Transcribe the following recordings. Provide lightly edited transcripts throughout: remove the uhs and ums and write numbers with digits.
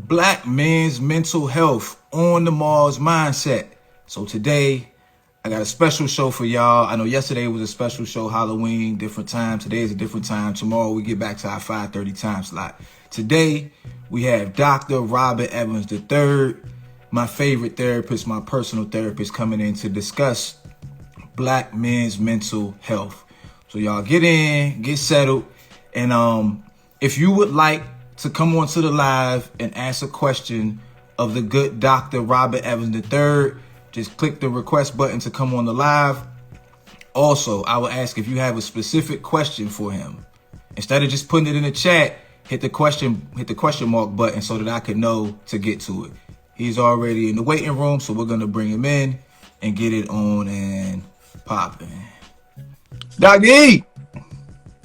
Black men's mental health on the Mars mindset. So today I got a special show for y'all. I know yesterday was a special show, Halloween, different time. Today is a different time. Tomorrow we get back to our 5:30 time slot. Today we have Dr. Robert Evans III, my favorite therapist, my personal therapist, coming in to discuss black men's mental health. So y'all get in, get settled, and if you would like to come onto the live and ask a question of the good Dr. Robert Evans III, just click the request button to come on the live. Also, I will ask if you have a specific question for him. Instead of just putting it in the chat, hit the question mark button so that I can know to get to it. He's already in the waiting room, so we're gonna bring him in and get it on and popping. Dr. E!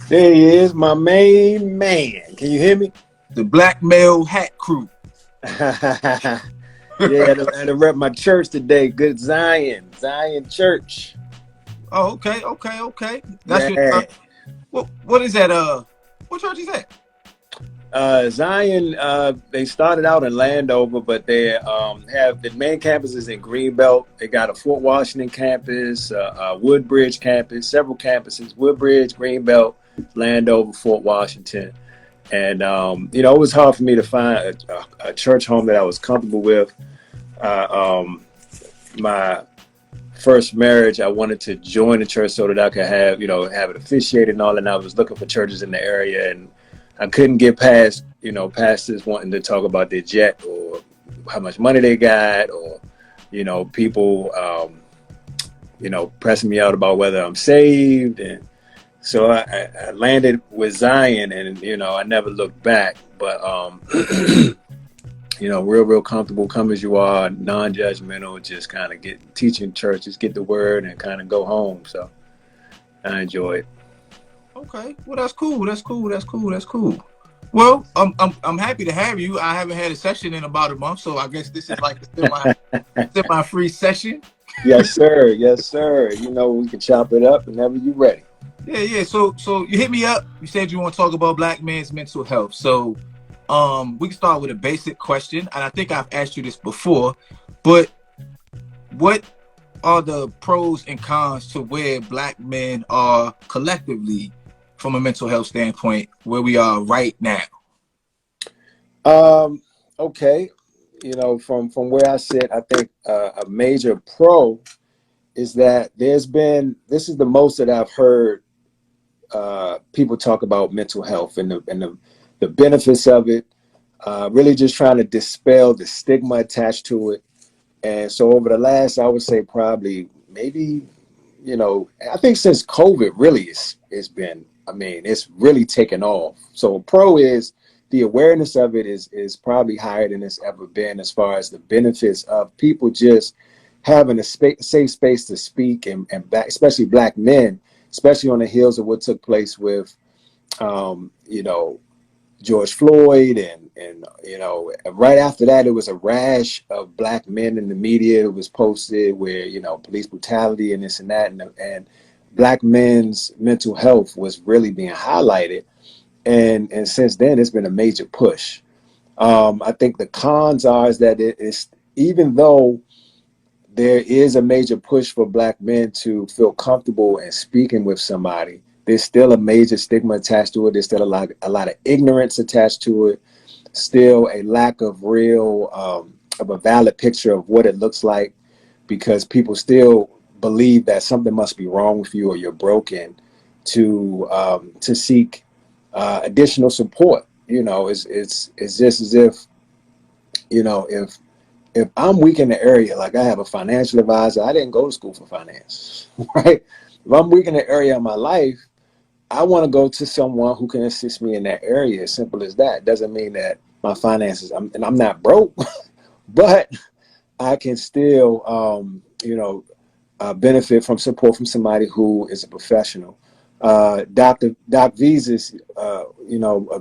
There he is, my main man. Can you hear me? The Black Male Hat Crew. Yeah, I had to rep my church today. Good Zion Church. Oh, okay. That's yeah. What is that? What church is that? Zion. They started out in Landover, but they have the main campus is in Greenbelt. They got a Fort Washington campus, a Woodbridge campus, several campuses: Woodbridge, Greenbelt, Landover, Fort Washington. And it was hard for me to find a church home that I was comfortable with. My first marriage, I wanted to join a church so that I could have it officiated and all. And I was looking for churches in the area, and I couldn't get past pastors wanting to talk about their jet or how much money they got, or people pressing me out about whether I'm saved. And so I landed with Zion, and I never looked back. But real comfortable, come as you are, non-judgmental, just kind of teaching churches, get the word, and kind of go home. So I enjoy it. Okay, well that's cool. Well, I'm happy to have you. I haven't had a session in about a month, so I guess this is like a semi-free session. Yes, sir. We can chop it up whenever you're ready. Yeah. So you hit me up. You said you want to talk about black men's mental health. So we can start with a basic question, and I think I've asked you this before, but what are the pros and cons to where black men are collectively from a mental health standpoint where we are right now? Okay. From where I sit, I think a major pro is that this is the most that I've heard people talk about mental health and the benefits of it, really just trying to dispel the stigma attached to it. And so over the last, I would say probably maybe, I think since COVID really it's really taken off. So a pro is the awareness of it is probably higher than it's ever been as far as the benefits of people just having a safe space to speak, and especially black men, especially on the heels of what took place with, George Floyd, and right after that, it was a rash of black men in the media. It was posted where, police brutality and this and that, and black men's mental health was really being highlighted. And since then, it's been a major push. I think the cons are that it is, even though there is a major push for black men to feel comfortable in speaking with somebody, there's still a major stigma attached to it. There's still a lot of ignorance attached to it. Still a lack of real, of a valid picture of what it looks like, because people still believe that something must be wrong with you or you're broken to seek additional support. It's just as if, if I'm weak in the area, like I have a financial advisor, I didn't go to school for finance, right? If I'm weak in the area of my life, I want to go to someone who can assist me in that area. As simple as that. Doesn't mean that my finances, I'm not broke, but I can still, benefit from support from somebody who is a professional. Doc V's is, a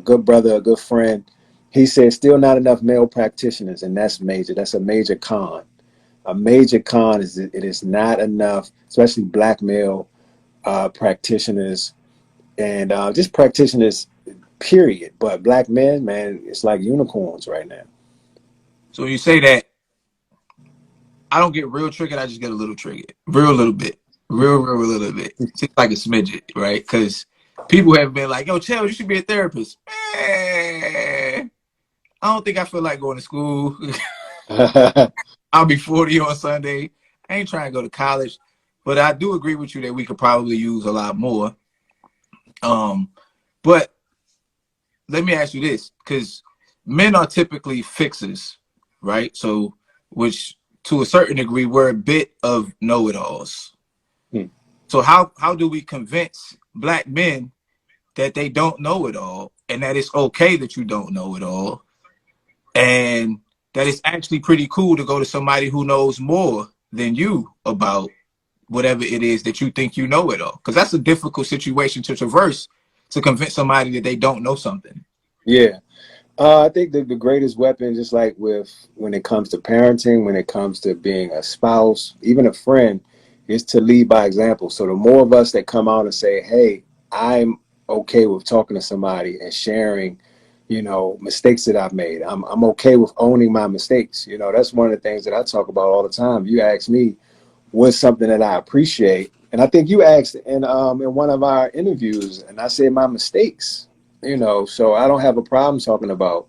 good brother, a good friend. He said still not enough male practitioners, and that's major. That's a major con. A major con is that it is not enough, especially black male practitioners, and just practitioners, period. But black men, man, it's like unicorns right now. So when you say that, I don't get real triggered. I just get a little triggered, real little bit, real little bit, just like a smidget, right? Because people have been like, "Yo, Chell, you should be a therapist." Man, I don't think I feel like going to school. I'll be 40 on Sunday. I ain't trying to go to college, but I do agree with you that we could probably use a lot more. Um, but let me ask you this, because men are typically fixers, right? So, which to a certain degree, we're a bit of know-it-alls. Hmm. So how do we convince black men that they don't know it all, and that it's okay that you don't know it all, and that it's actually pretty cool to go to somebody who knows more than you about whatever it is that you think you know it all? Because that's a difficult situation to traverse, to convince somebody that they don't know something. Yeah. I think the greatest weapon, just like with when it comes to parenting, when it comes to being a spouse, even a friend, is to lead by example. So the more of us that come out and say, "Hey, I'm okay with talking to somebody and sharing, mistakes that I've made. I'm okay with owning my mistakes." That's one of the things that I talk about all the time. You ask me what's something that I appreciate, and I think you asked in one of our interviews, and I said my mistakes. So I don't have a problem talking about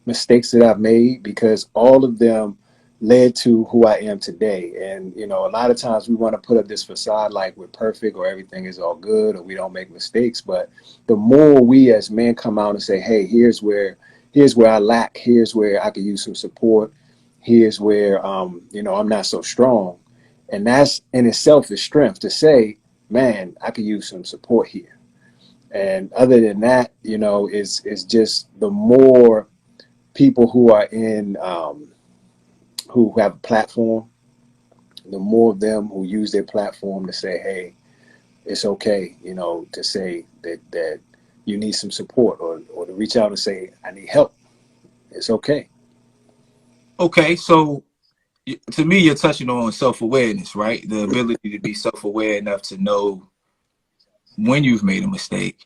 mistakes that I've made because all of them led to who I am today. And a lot of times we want to put up this facade like we're perfect or everything is all good or we don't make mistakes. But the more we as men come out and say, "Hey, here's where I lack, here's where I could use some support, here's where I'm not so strong," and that's in itself is strength to say, "Man, I could use some support here." And other than that, is just the more people who are in who have a platform, the more of them who use their platform to say, "Hey, it's okay," to say that you need some support, or to reach out and say, "I need help." It's okay. Okay, so to me, you're touching on self-awareness, right? The ability to be self-aware enough to know when you've made a mistake,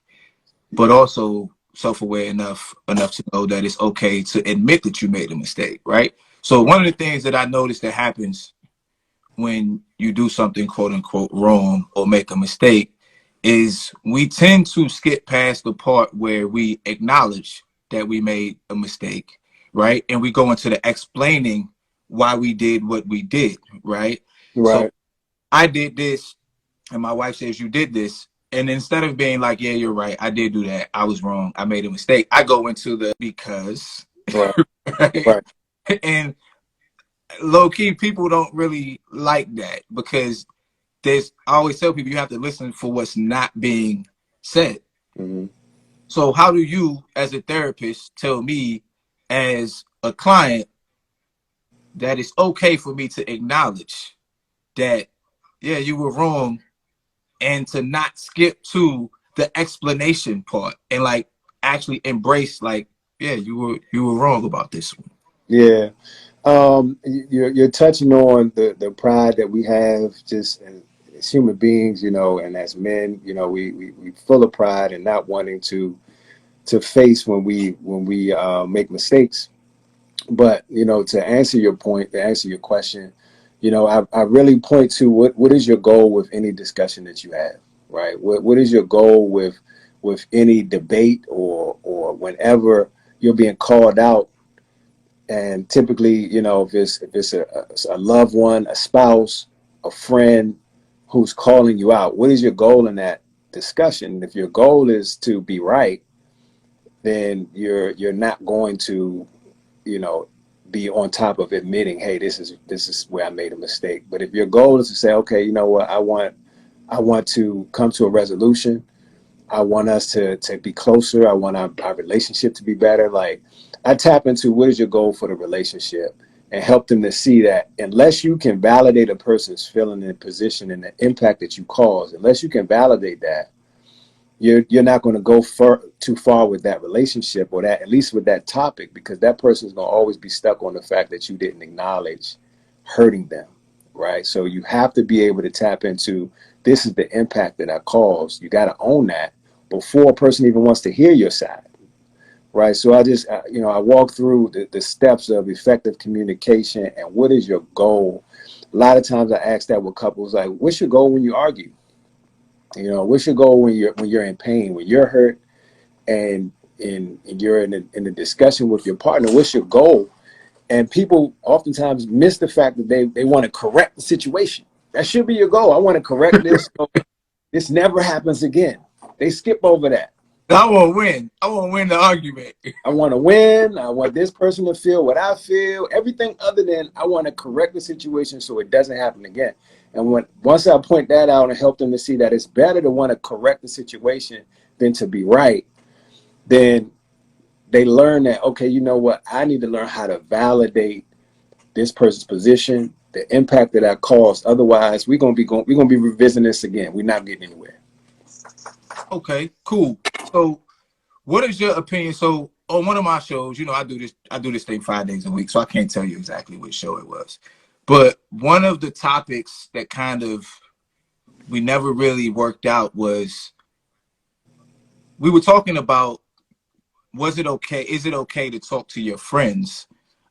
but also self-aware enough to know that it's okay to admit that you made a mistake, right? So one of the things that I noticed that happens when you do something quote unquote wrong or make a mistake is we tend to skip past the part where we acknowledge that we made a mistake, right? And we go into the explaining why we did what we did, right? So Right. I did this, and my wife says, "You did this." And instead of being like, "Yeah, you're right, I did do that, I was wrong, I made a mistake," I go into the because, Right. right? Right. And low key, people don't really like that because I always tell people you have to listen for what's not being said. Hmm. So how do you, as a therapist, tell me as a client that it's okay for me to acknowledge that, yeah, you were wrong, and to not skip to the explanation part and like actually embrace like, yeah, you were wrong about this one. Yeah. You're touching on the pride that we have just as human beings, and as men, we full of pride and not wanting to face when we make mistakes. But to answer your point, to answer your question, I really point to what is your goal with any discussion that you have, right? What is your goal with any debate or whenever you're being called out, and typically, if it's a loved one, a spouse, a friend who's calling you out, what is your goal in that discussion? If your goal is to be right, then you're not going to, you know, be on top of admitting, "Hey, this is where I made a mistake." But if your goal is to say, "Okay, you know what, I want to come to a resolution. I want us to be closer. I want our relationship to be better." Like, I tap into what is your goal for the relationship and help them to see that unless you can validate a person's feeling and position and the impact that you cause, unless you can validate that, you're not going to go too far with that relationship, or that, at least with that topic, because that person is going to always be stuck on the fact that you didn't acknowledge hurting them, right? So you have to be able to tap into, this is the impact that I caused. You got to own that before a person even wants to hear your side. right? So I walk through the steps of effective communication and what is your goal. A lot of times I ask that with couples, like, what's your goal when you argue? What's your goal when you're in pain, when you're hurt, and you're in a discussion with your partner? What's your goal? And people oftentimes miss the fact that they want to correct the situation. That should be your goal. I want to correct this so this never happens again. They skip over that. I want to win. I want to win the argument. I want to win. I want this person to feel what I feel. Everything other than I want to correct the situation so it doesn't happen again. And once I point that out and help them to see that it's better to want to correct the situation than to be right, then they learn that, okay, you know what? I need to learn how to validate this person's position, the impact that I caused. Otherwise, we're gonna be revisiting this again. We're not getting anywhere. Okay, cool. So what is your opinion? So on one of my shows, I do this thing 5 days a week, so I can't tell you exactly which show it was. But one of the topics that kind of we never really worked out was we were talking about, is it okay to talk to your friends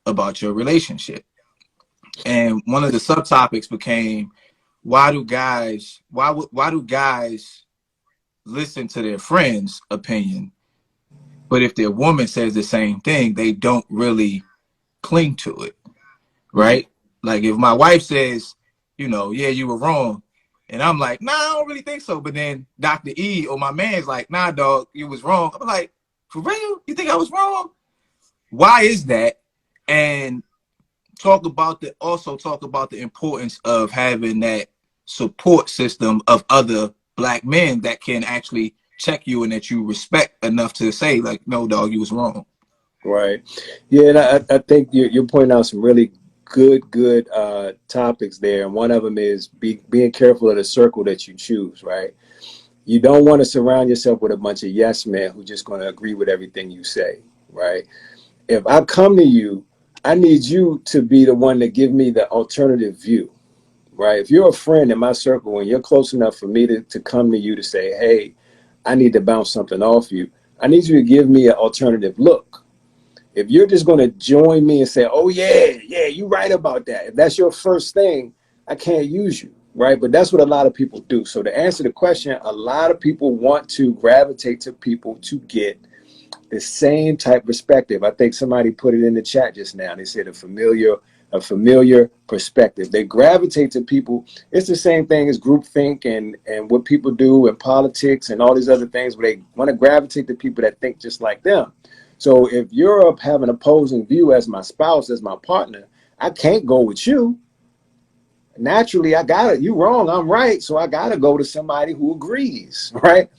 about your relationship? And one of the subtopics became, why do guys listen to their friends' opinion, but if their woman says the same thing, they don't really cling to it, right? Like if my wife says, yeah, you were wrong, and I'm like, nah, I don't really think so. But then Dr. E or my man's like, nah, dog, you was wrong. I'm like, for real? You think I was wrong? Why is that? And also talk about the importance of having that support system of other Black men that can actually check you and that you respect enough to say, like, no, dog, you was wrong. Right. Yeah, and I think you're pointing out some really good topics there. And one of them is being careful of the circle that you choose, right? You don't want to surround yourself with a bunch of yes men who just going to agree with everything you say, right? If I come to you, I need you to be the one to give me the alternative view, right? If you're a friend in my circle and you're close enough for me to come to you to say, hey, I need to bounce something off you, I need you to give me an alternative look. If you're just going to join me and say, oh, yeah, you're right about that, if that's your first thing, I can't use you, right? But that's what a lot of people do. So to answer the question, a lot of people want to gravitate to people to get the same type perspective. I think somebody put it in the chat just now. They said a familiar perspective. They gravitate to people. It's the same thing as groupthink and what people do in politics and all these other things where they want to gravitate to people that think just like them. So if you're have an opposing view as my spouse, as my partner, I can't go with you. Naturally, you wrong, I'm right. So I gotta go to somebody who agrees, right?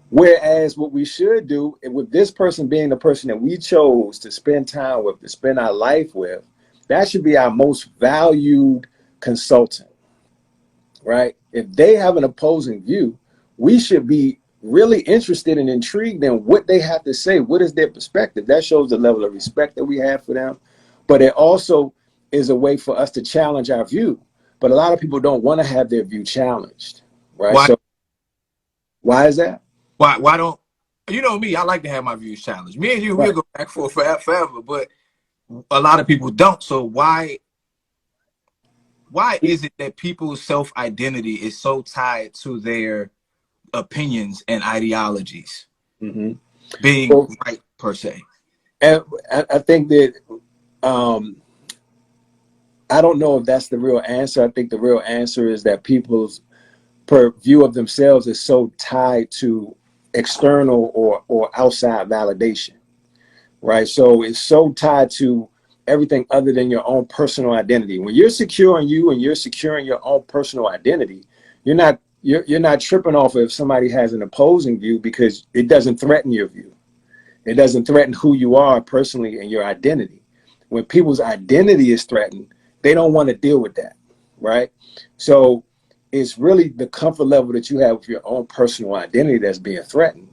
Whereas what we should do, with this person being the person that we chose to spend time with, to spend our life with, that should be our most valued consultant, right? If they have an opposing view, we should be really interested and intrigued in what they have to say. What is their perspective? That shows the level of respect that we have for them. But it also is a way for us to challenge our view. But a lot of people don't want to have their view challenged, right? Why? So why is that? Why don't me? I like to have my views challenged. Me and you, Right. we'll go back for forever, but a lot of people don't. So why is it that people's self-identity is so tied to their opinions and ideologies Mm-hmm. being Well, right per se? and I think that I don't know if that's the real answer. I think the real answer is that people's view of themselves is so tied to external or outside validation, right? So it's so tied to everything other than your own personal identity. When you're secure in you and you're secure in your own personal identity, you're not tripping off if somebody has an opposing view because it doesn't threaten your view. It doesn't threaten who you are personally and your identity. When people's identity is threatened, they don't want to deal with that, right? So it's really the comfort level that you have with your own personal identity that's being threatened.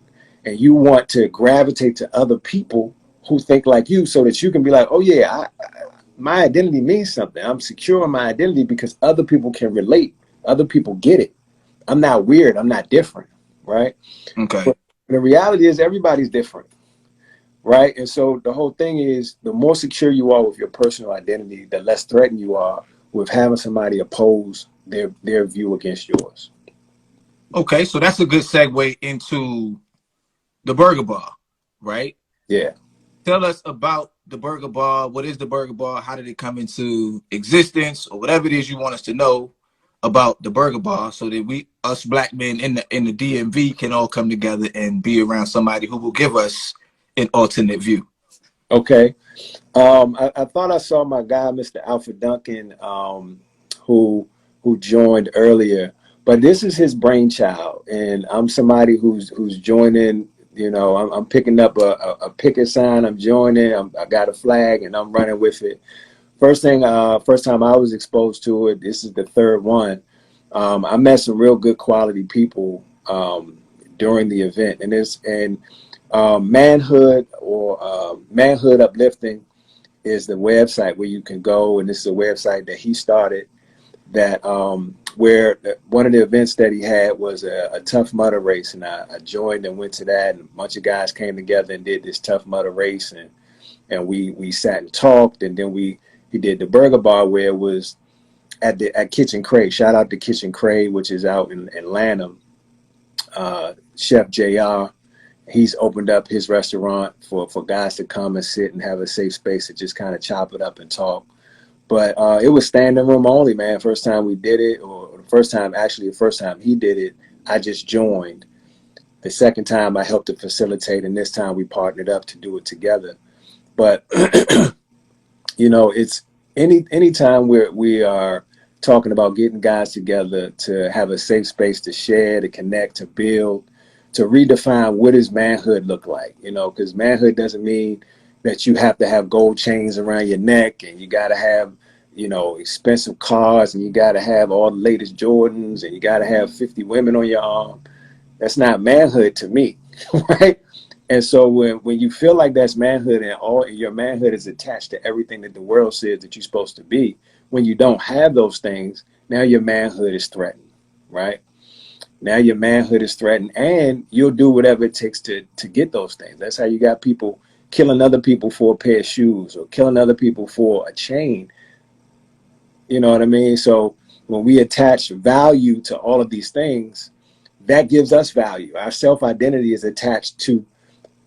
And you want to gravitate to other people who think like you so that you can be like, oh yeah, my identity means something. I'm secure in my identity because other people can relate. Other people get it. I'm not weird. I'm not different, right? Okay. But the reality is everybody's different, right? And so the whole thing is, the more secure you are with your personal identity, the less threatened you are with having somebody oppose their view against yours. Okay, so that's a good segue into the burger bar, right? Yeah. Tell us about the burger bar. What is the burger bar? How did it come into existence, or whatever it is you want us to know about the burger bar, so that we, us black men in the DMV, can all come together and be around somebody who will give us an alternate view. Okay. I thought I saw my guy, Mr. Alfred Duncan, who joined earlier, but this is his brainchild, and I'm somebody who's joining. You know, I'm picking up a picket sign. I'm joining. I got a flag, and I'm running with it. First time I was exposed to it. This is the third one. I met some real good quality people during the event, and manhood uplifting is the website where you can go, and this is a website that he started. That where one of the events that he had was a Tough Mudder race, and I joined and went to that, and a bunch of guys came together and did this Tough Mudder race, and we sat and talked, and then he did the burger bar where it was at Kitchen Cray. Shout out to Kitchen Cray, which is out in Atlanta. Chef JR, he's opened up his restaurant for guys to come and sit and have a safe space to just kind of chop it up and talk. But it was standing room only, man. First time we did it, or the first time he did it, I just joined. The second time I helped to facilitate, and this time we partnered up to do it together. But you know, it's any time we are talking about getting guys together to have a safe space to share, to connect, to build, to redefine what does manhood look like. You know, because manhood doesn't mean that you have to have gold chains around your neck, and you got to have, you know, expensive cars, and you got to have all the latest Jordans, and you got to have 50 women on your arm. That's not manhood to me, right? And so when you feel like that's manhood, and all your manhood is attached to everything that the world says that you're supposed to be, when you don't have those things, now your manhood is threatened, right? Now your manhood is threatened, and you'll do whatever it takes to get those things. That's how you got people killing other people for a pair of shoes, or killing other people for a chain. You know what I mean? So when we attach value to all of these things, that gives us value. Our self-identity is attached to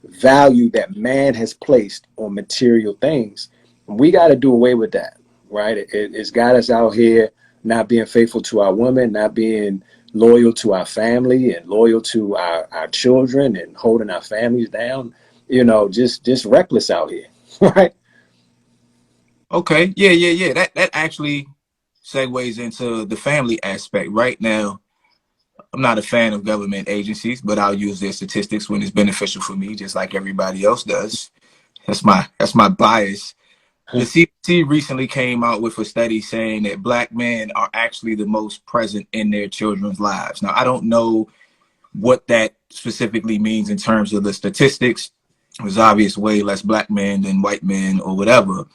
value that man has placed on material things. We got to do away with that, right? It's got us out here not being faithful to our women, not being loyal to our family and loyal to our children, and holding our families down, you know, just reckless out here, right? Okay, yeah. That actually segues into the family aspect. Right now, I'm not a fan of government agencies, but I'll use their statistics when it's beneficial for me, just like everybody else does. That's my bias. The CDC recently came out with a study saying that black men are actually the most present in their children's lives. Now, I don't know what that specifically means in terms of the statistics. There's obvious way less black men than white men or whatever.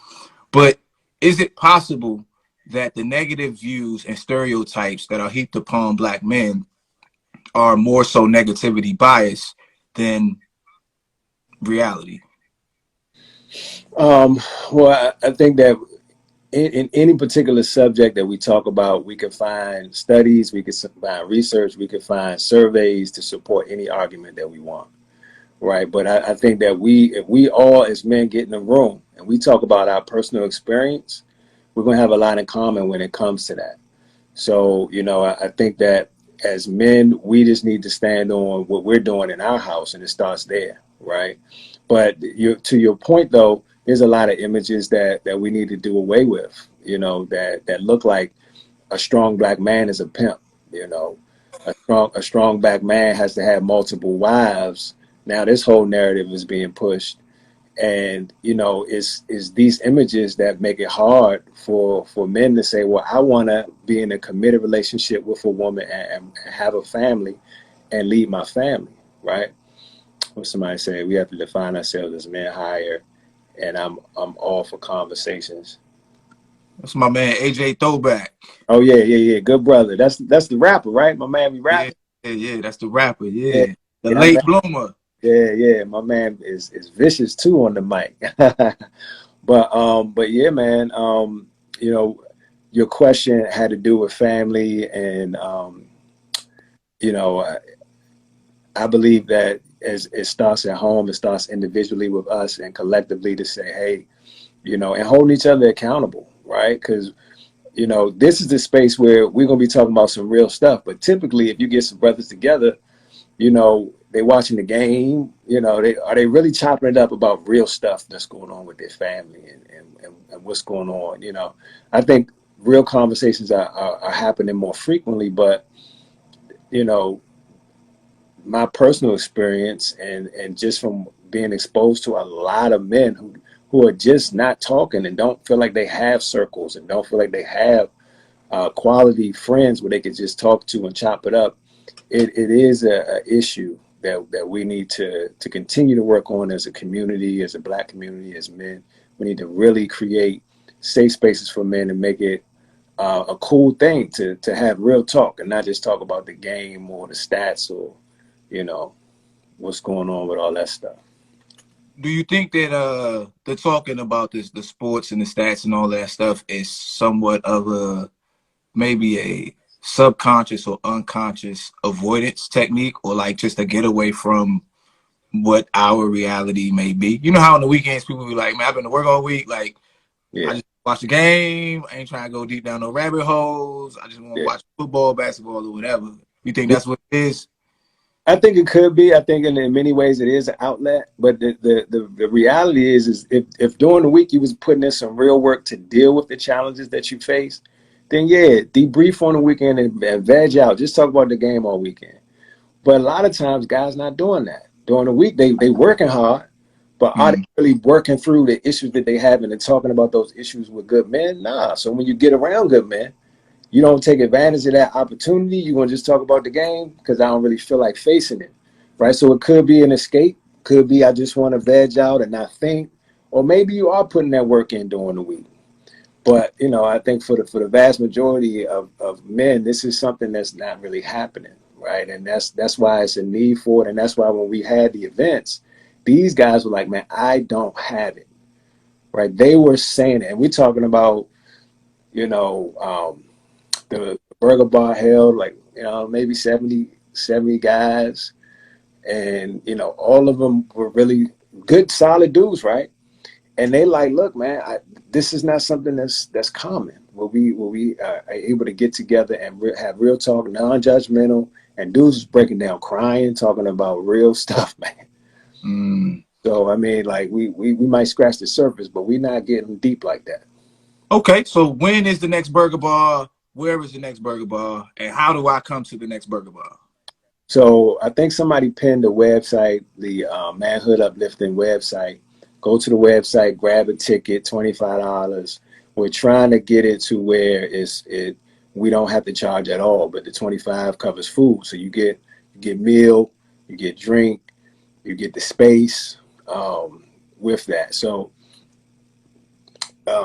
But is it possible that the negative views and stereotypes that are heaped upon black men are more so negativity bias than reality? Um, well, I think that in any particular subject that we talk about, we can find studies, we can find research, we can find surveys to support any argument that we want, right? But I think that if we all as men get in the room and we talk about our personal experience, we're going to have a lot in common when it comes to that. So, you know, I think that as men, we just need to stand on what we're doing in our house, and it starts there, right? But to your point, though, there's a lot of images that we need to do away with, you know, that look like a strong black man is a pimp, you know, a strong black man has to have multiple wives. Now this whole narrative is being pushed, and you know, it's these images that make it hard for men to say, well, I want to be in a committed relationship with a woman, and have a family and lead my family, right? What somebody said, we have to define ourselves as men higher, and I'm all for conversations. That's my man AJ Throwback. Oh yeah, good brother. That's the rapper, right? My man be Yeah, rapping. yeah. That's the rapper. Yeah, Yeah, the yeah. late bloomer. Yeah. My man is vicious too on the mic. But yeah, man. You know, your question had to do with family, and you know, I believe that as it starts at home, it starts individually with us and collectively to say, hey, you know, and holding each other accountable, right? Because you know, this is the space where we're gonna be talking about some real stuff. But typically, if you get some brothers together, you know, they watching the game, you know, they really chopping it up about real stuff that's going on with their family and what's going on. You know, I think real conversations are happening more frequently, but you know, my personal experience and just from being exposed to a lot of men who are just not talking and don't feel like they have circles and don't feel like they have quality friends where they could just talk to and chop it up. It is a issue that we need to continue to work on as a community, as a black community, as men. We need to really create safe spaces for men and make it a cool thing to have real talk and not just talk about the game or the stats or, you know, what's going on with all that stuff. Do you think that the talking about this, the sports and the stats and all that stuff, is somewhat of a maybe a subconscious or unconscious avoidance technique, or like just a getaway from what our reality may be? You know how on the weekends people be like, man, I've been to work all week, like I Yeah, just watch the game. I ain't trying to go deep down no rabbit holes. I just want to yeah. watch football, basketball, or whatever. You think that's what it is? I think it could be. I think in many ways it is an outlet, but the reality is if during the week you was putting in some real work to deal with the challenges that you face, then yeah, debrief on the weekend and veg out. Just talk about the game all weekend. But a lot of times guys not doing that. During the week they working hard, but are they Mm. really working through the issues that they have and talking about those issues with good men? Nah. So when you get around good men, you don't take advantage of that opportunity. You're going to just talk about the game because I don't really feel like facing it, right? So it could be an escape. Could be I just want to veg out and not think. Or maybe you are putting that work in during the week. But, you know, I think for the vast majority of men, this is something that's not really happening, right? And that's why it's a need for it. And that's why when we had the events, these guys were like, man, I don't have it, right? They were saying it. And we're talking about, you know, the burger bar held like, you know, maybe 70 guys. And, you know, all of them were really good, solid dudes, right? And they like, look, man, this is not something that's common. Where we are able to get together and have real talk, non-judgmental, and dudes is breaking down, crying, talking about real stuff, man. Mm. So I mean, like we might scratch the surface, but we're not getting deep like that. Okay, so when is the next burger bar? Where is the next burger bar? And how do I come to the next burger bar? So I think somebody pinned the website, the Manhood Uplifting website. Go to the website, grab a ticket, $25. We're trying to get it to where we don't have to charge at all, but the 25 covers food. So you get meal, you get drink, you get the space with that. So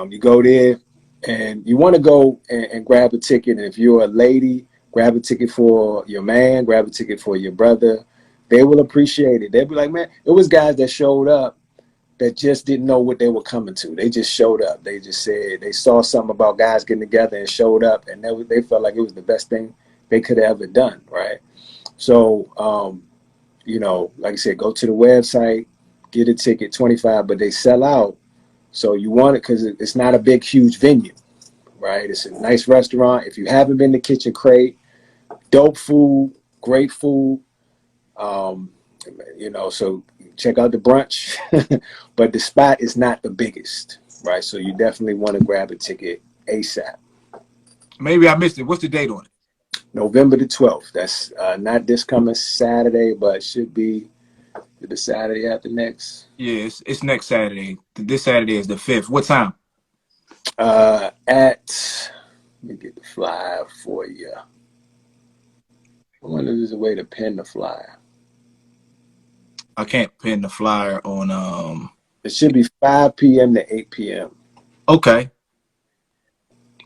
you go there and you want to go and grab a ticket. And if you're a lady, grab a ticket for your man, grab a ticket for your brother. They will appreciate it. They'll be like, man, it was guys that showed up that just didn't know what they were coming to. They just showed up. They just said they saw something about guys getting together and showed up, and they felt like it was the best thing they could have ever done, right? So, you know, like I said, go to the website, get a ticket, 25, but they sell out. So you want it because it's not a big, huge venue, right? It's a nice restaurant. If you haven't been to Kitchen Crate, dope food, great food. Um, you know, so check out the brunch, but the spot is not the biggest, right? So you definitely want to grab a ticket ASAP. Maybe I missed it. What's the date on it? November the 12th. That's not this coming Saturday, but should be the Saturday after next. Yeah, it's next Saturday. This Saturday is the 5th. What time? At let me get the flyer for you. I wonder if there's a way to pin the flyer. I can't pin the flyer on It should be 5 p.m. to 8 p.m. okay.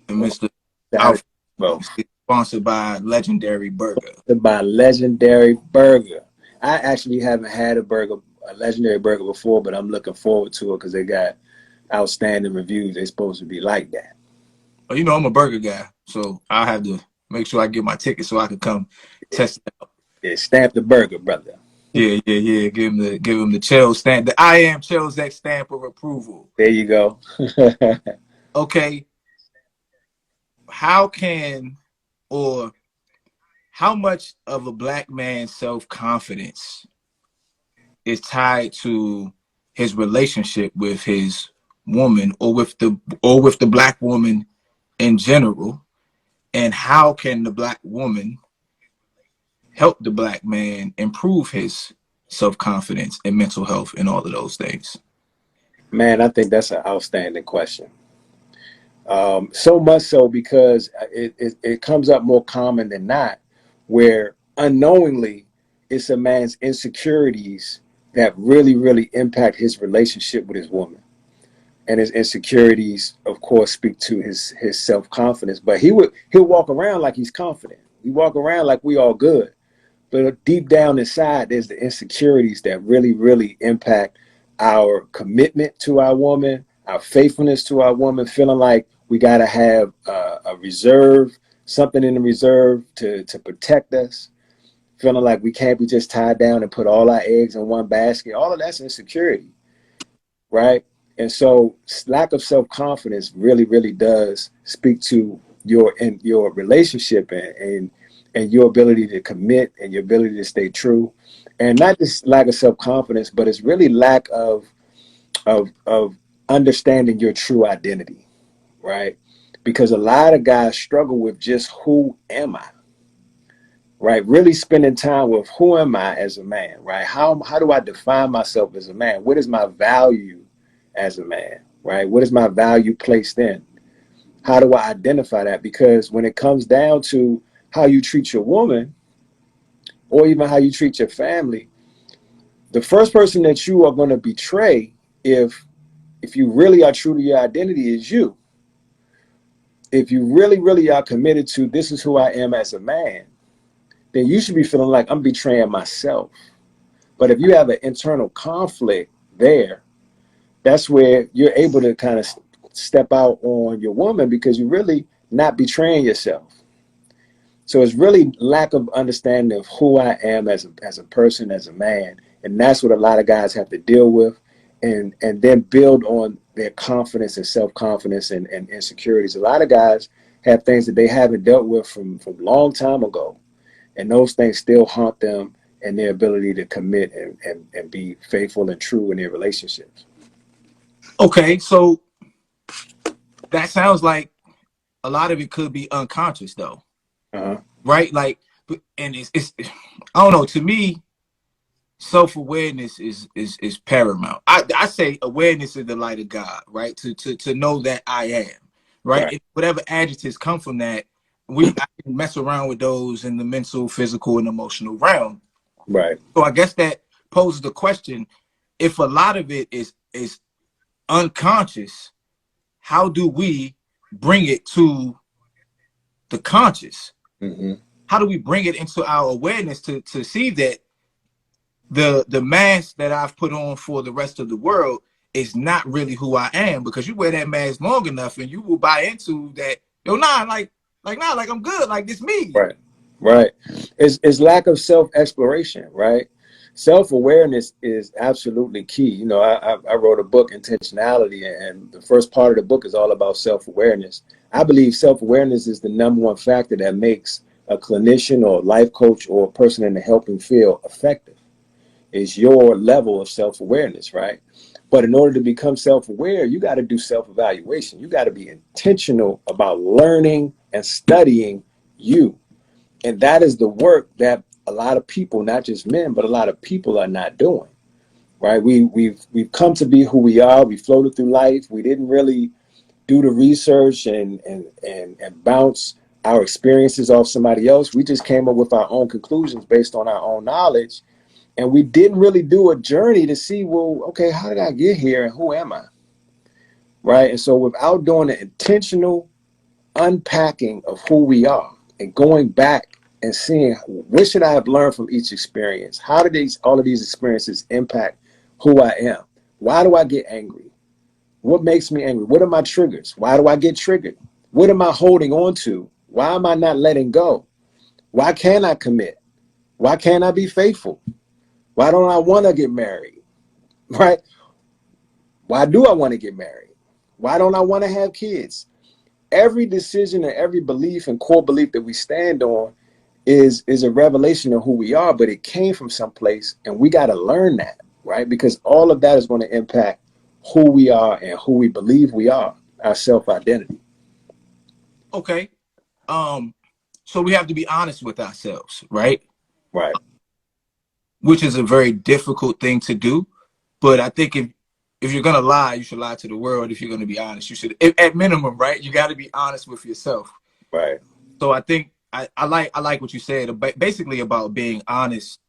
And on Mr. Saturday. Alfred Well, is sponsored by Legendary Burger. by Legendary Burger. I actually haven't had a legendary burger before, but I'm looking forward to it because they got outstanding reviews. They're supposed to be like that. But, I'm a burger guy, so I have to make sure I get my ticket so I can come Yeah, test it out. yeah, stamp the burger, brother. Yeah, yeah, yeah. Give him the Chell stamp, the IamChellsX stamp of approval. There you go. Okay, how can or how much of a black man's self-confidence is tied to his relationship with his woman or with the black woman in general, and how can the black woman help the black man improve his self-confidence and mental health and all of those things? Man, I think that's an outstanding question. So much so because it comes up more common than not, where unknowingly it's a man's insecurities that really, really impact his relationship with his woman. And his insecurities, of course, speak to his self confidence. But he'll walk around like he's confident. We walk around like we all good. But deep down inside, there's the insecurities that really, really impact our commitment to our woman, our faithfulness to our woman, feeling like we got to have a reserve, something in the reserve to protect us, feeling like we can't be just tied down and put all our eggs in one basket. All of that's insecurity, right? And so lack of self-confidence really, really does speak to your relationship and your ability to commit and your ability to stay true. And not just lack of self-confidence, but it's really lack of understanding your true identity, right? Because a lot of guys struggle with just who am I, right? Really spending time with who am I as a man, right? How do I define myself as a man? What is my value as a man, right? What is my value placed in? How do I identify that? Because when it comes down to how you treat your woman or even how you treat your family, the first person that you are going to betray if you really are true to your identity is you. If you really, really are committed to this is who I am as a man, then you should be feeling like I'm betraying myself. But if you have an internal conflict there, that's where you're able to kind of step out on your woman because you're really not betraying yourself. So it's really lack of understanding of who I am as a person, as a man. And that's what a lot of guys have to deal with and then build on their confidence and self-confidence and insecurities. A lot of guys have things that they haven't dealt with from long time ago. And those things still haunt them and their ability to commit and be faithful and true in their relationships. Okay, so that sounds like a lot of it could be unconscious though, Uh-huh. right? Like, and it's I don't know. To me, self-awareness is paramount. I say awareness is the light of God, right? To know that I am, right? Right, If whatever adjectives come from that, I can mess around with those in the mental, physical, and emotional realm. right. So I guess that poses the question: if a lot of it is unconscious, how do we bring it to the conscious? Mm-hmm. How do we bring it into our awareness to see that the mask that I've put on for the rest of the world is not really who I am? Because you wear that mask long enough and you will buy into that, yo, like I'm good, like this me. Right, right. It's lack of self-exploration, right? Self-awareness is absolutely key. You know, I wrote a book, Intentionality, and the first part of the book is all about self-awareness. I believe self-awareness is the number one factor that makes a clinician or a life coach or a person in the helping field effective. Is your level of self-awareness, right? But in order to become self-aware, you got to do self-evaluation. You got to be intentional about learning and studying you. And that is the work that a lot of people, not just men, but a lot of people are not doing, right? We've come to be who we are. We floated through life. We didn't really do the research and bounce our experiences off somebody else. We just came up with our own conclusions based on our own knowledge. And we didn't really do a journey to see, well, okay, how did I get here and who am I? Right. And so without doing an intentional unpacking of who we are and going back and seeing what should I have learned from each experience? How did all of these experiences impact who I am? Why do I get angry? What makes me angry? What are my triggers? Why do I get triggered? What am I holding on to? Why am I not letting go? Why can't I commit? Why can't I be faithful? Why don't I want to get married? Right? Why do I want to get married? Why don't I want to have kids? Every decision and every belief and core belief that we stand on is a revelation of who we are, but it came from someplace, and we got to learn that, right? Because all of that is going to impact who we are and who we believe we are, our self-identity. Okay. So we have to be honest with ourselves, right? Right. Which is a very difficult thing to do. But I think if you're gonna lie, you should lie to the world. If you're gonna be honest, you should, at minimum, right? You got to be honest with yourself. Right. So I think I like what you said, basically about being honest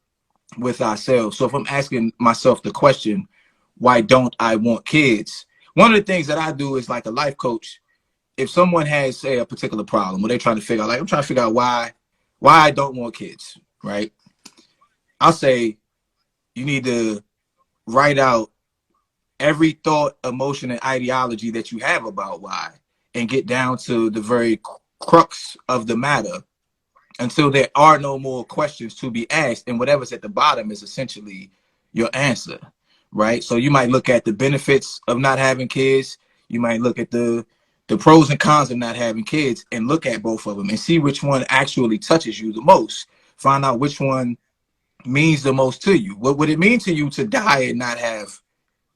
with ourselves. So if I'm asking myself the question, why don't I want kids? One of the things that I do is, like a life coach, if someone has, say, a particular problem, or they're trying to figure out, like, I'm trying to figure out why I don't want kids, right? I'll say you need to write out every thought, emotion, and ideology that you have about why, and get down to the very crux of the matter until there are no more questions to be asked. And whatever's at the bottom is essentially your answer, right? So you might look at the benefits of not having kids. You might look at the pros and cons of not having kids, and look at both of them and see which one actually touches you the most. Find out which one means the most to you. What would it mean to you to die and not have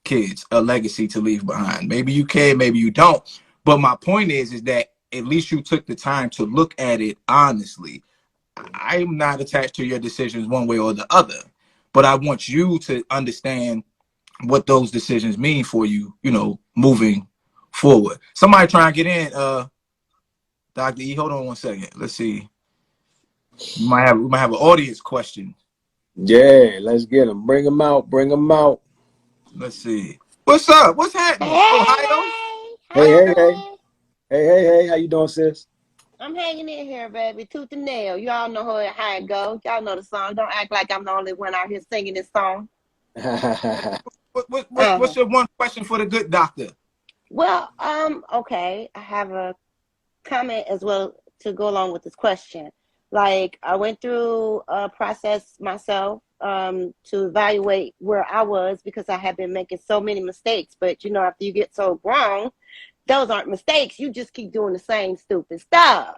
kids, a legacy to leave behind? Maybe you can, maybe you don't. But my point is that at least you took the time to look at it honestly. I'm not attached to your decisions one way or the other, but I want you to understand what those decisions mean for you, moving forward. Somebody try and get in, Dr. E. Hold on one second. Let's see. We might have an audience question. Yeah, let's get them. Bring them out. Bring them out. Let's see. What's up? What's happening? Ohio? Hey, Hey, how you hey, hey. doing? Hey. How you doing, sis? I'm hanging in here, baby, tooth and nail. You all know how it goes. Y'all know the song. Don't act like I'm the only one out here singing this song. What's your one question for the good doctor? Well, okay. I have a comment as well to go along with this question. Like, I went through a process myself to evaluate where I was, because I had been making so many mistakes. But after you get so grown, those aren't mistakes. You just keep doing the same stupid stuff.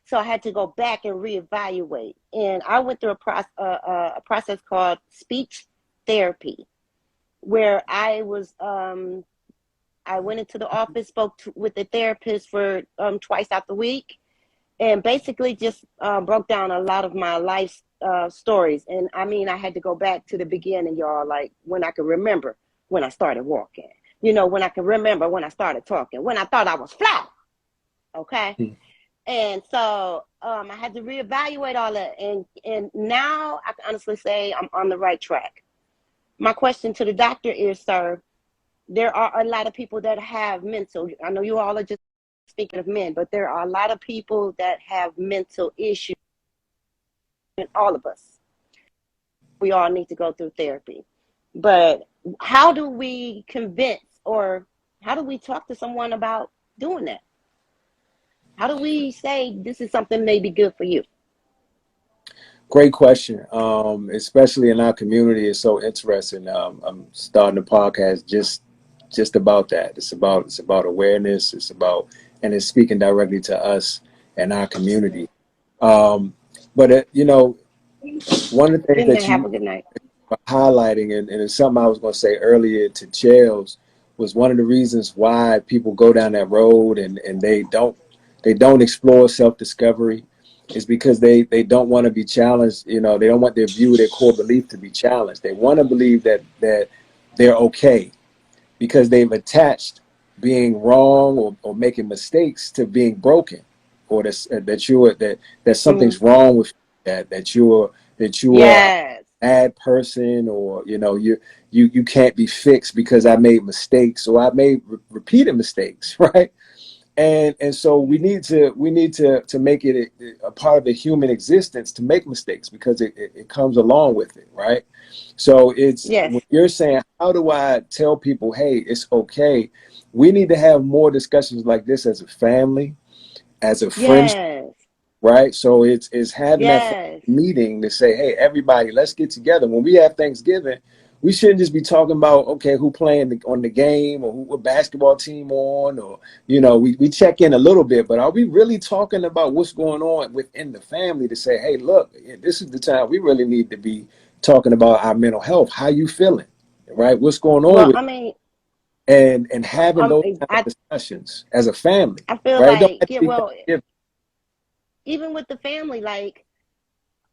So I had to go back and reevaluate. And I went through a process called speech therapy, where I went into the office, spoke with the therapist for twice out the week, and basically just broke down a lot of my life stories. And I mean, I had to go back to the beginning, y'all, like when I could remember when I started walking, when I could remember when I started talking, when I thought I was flat. Okay. And so I had to reevaluate all that. And now I can honestly say I'm on the right track. My question to the doctor is, sir, there are a lot of people that have mental, I know you all are just speaking of men, but there are a lot of people that have mental issues, and all of us. We all need to go through therapy. But how do we convince, or how do we talk to someone about doing that? How do we say this is something maybe good for you? Great question. Especially in our community, it's so interesting. I'm starting a podcast just about that. It's about awareness. And it's speaking directly to us and our community. But one of the things Good night. that Have you a good night. are highlighting, and it's something I was going to say earlier to Chels, was one of the reasons why people go down that road and they don't explore self-discovery, is because they don't want to be challenged. They don't want their view, their core belief to be challenged. They want to believe that they're okay, because they've attached being wrong or making mistakes to being broken, or that something's wrong with that you're a Yes. bad person, or you can't be fixed because I made mistakes, or I made repeated mistakes, right? And so we need to make it a part of the human existence to make mistakes, because it comes along with it, right? So it's Yes. when you're saying, how do I tell people, hey, it's okay? We need to have more discussions like this as a family, as a friendship, Yes. right? So it's having that Yes. meeting to say, hey, everybody, let's get together. When we have Thanksgiving, we shouldn't just be talking about, okay, who playing on the game, or who, what basketball team on, or we check in a little bit, but are we really talking about what's going on within the family to say, hey, look, this is the time we really need to be talking about our mental health. How you feeling, right? What's going on Well, with, I mean, and having those kind of I discussions as a family, I feel right? It don't like, have to yeah, be well, Thanksgiving. even with the family, like,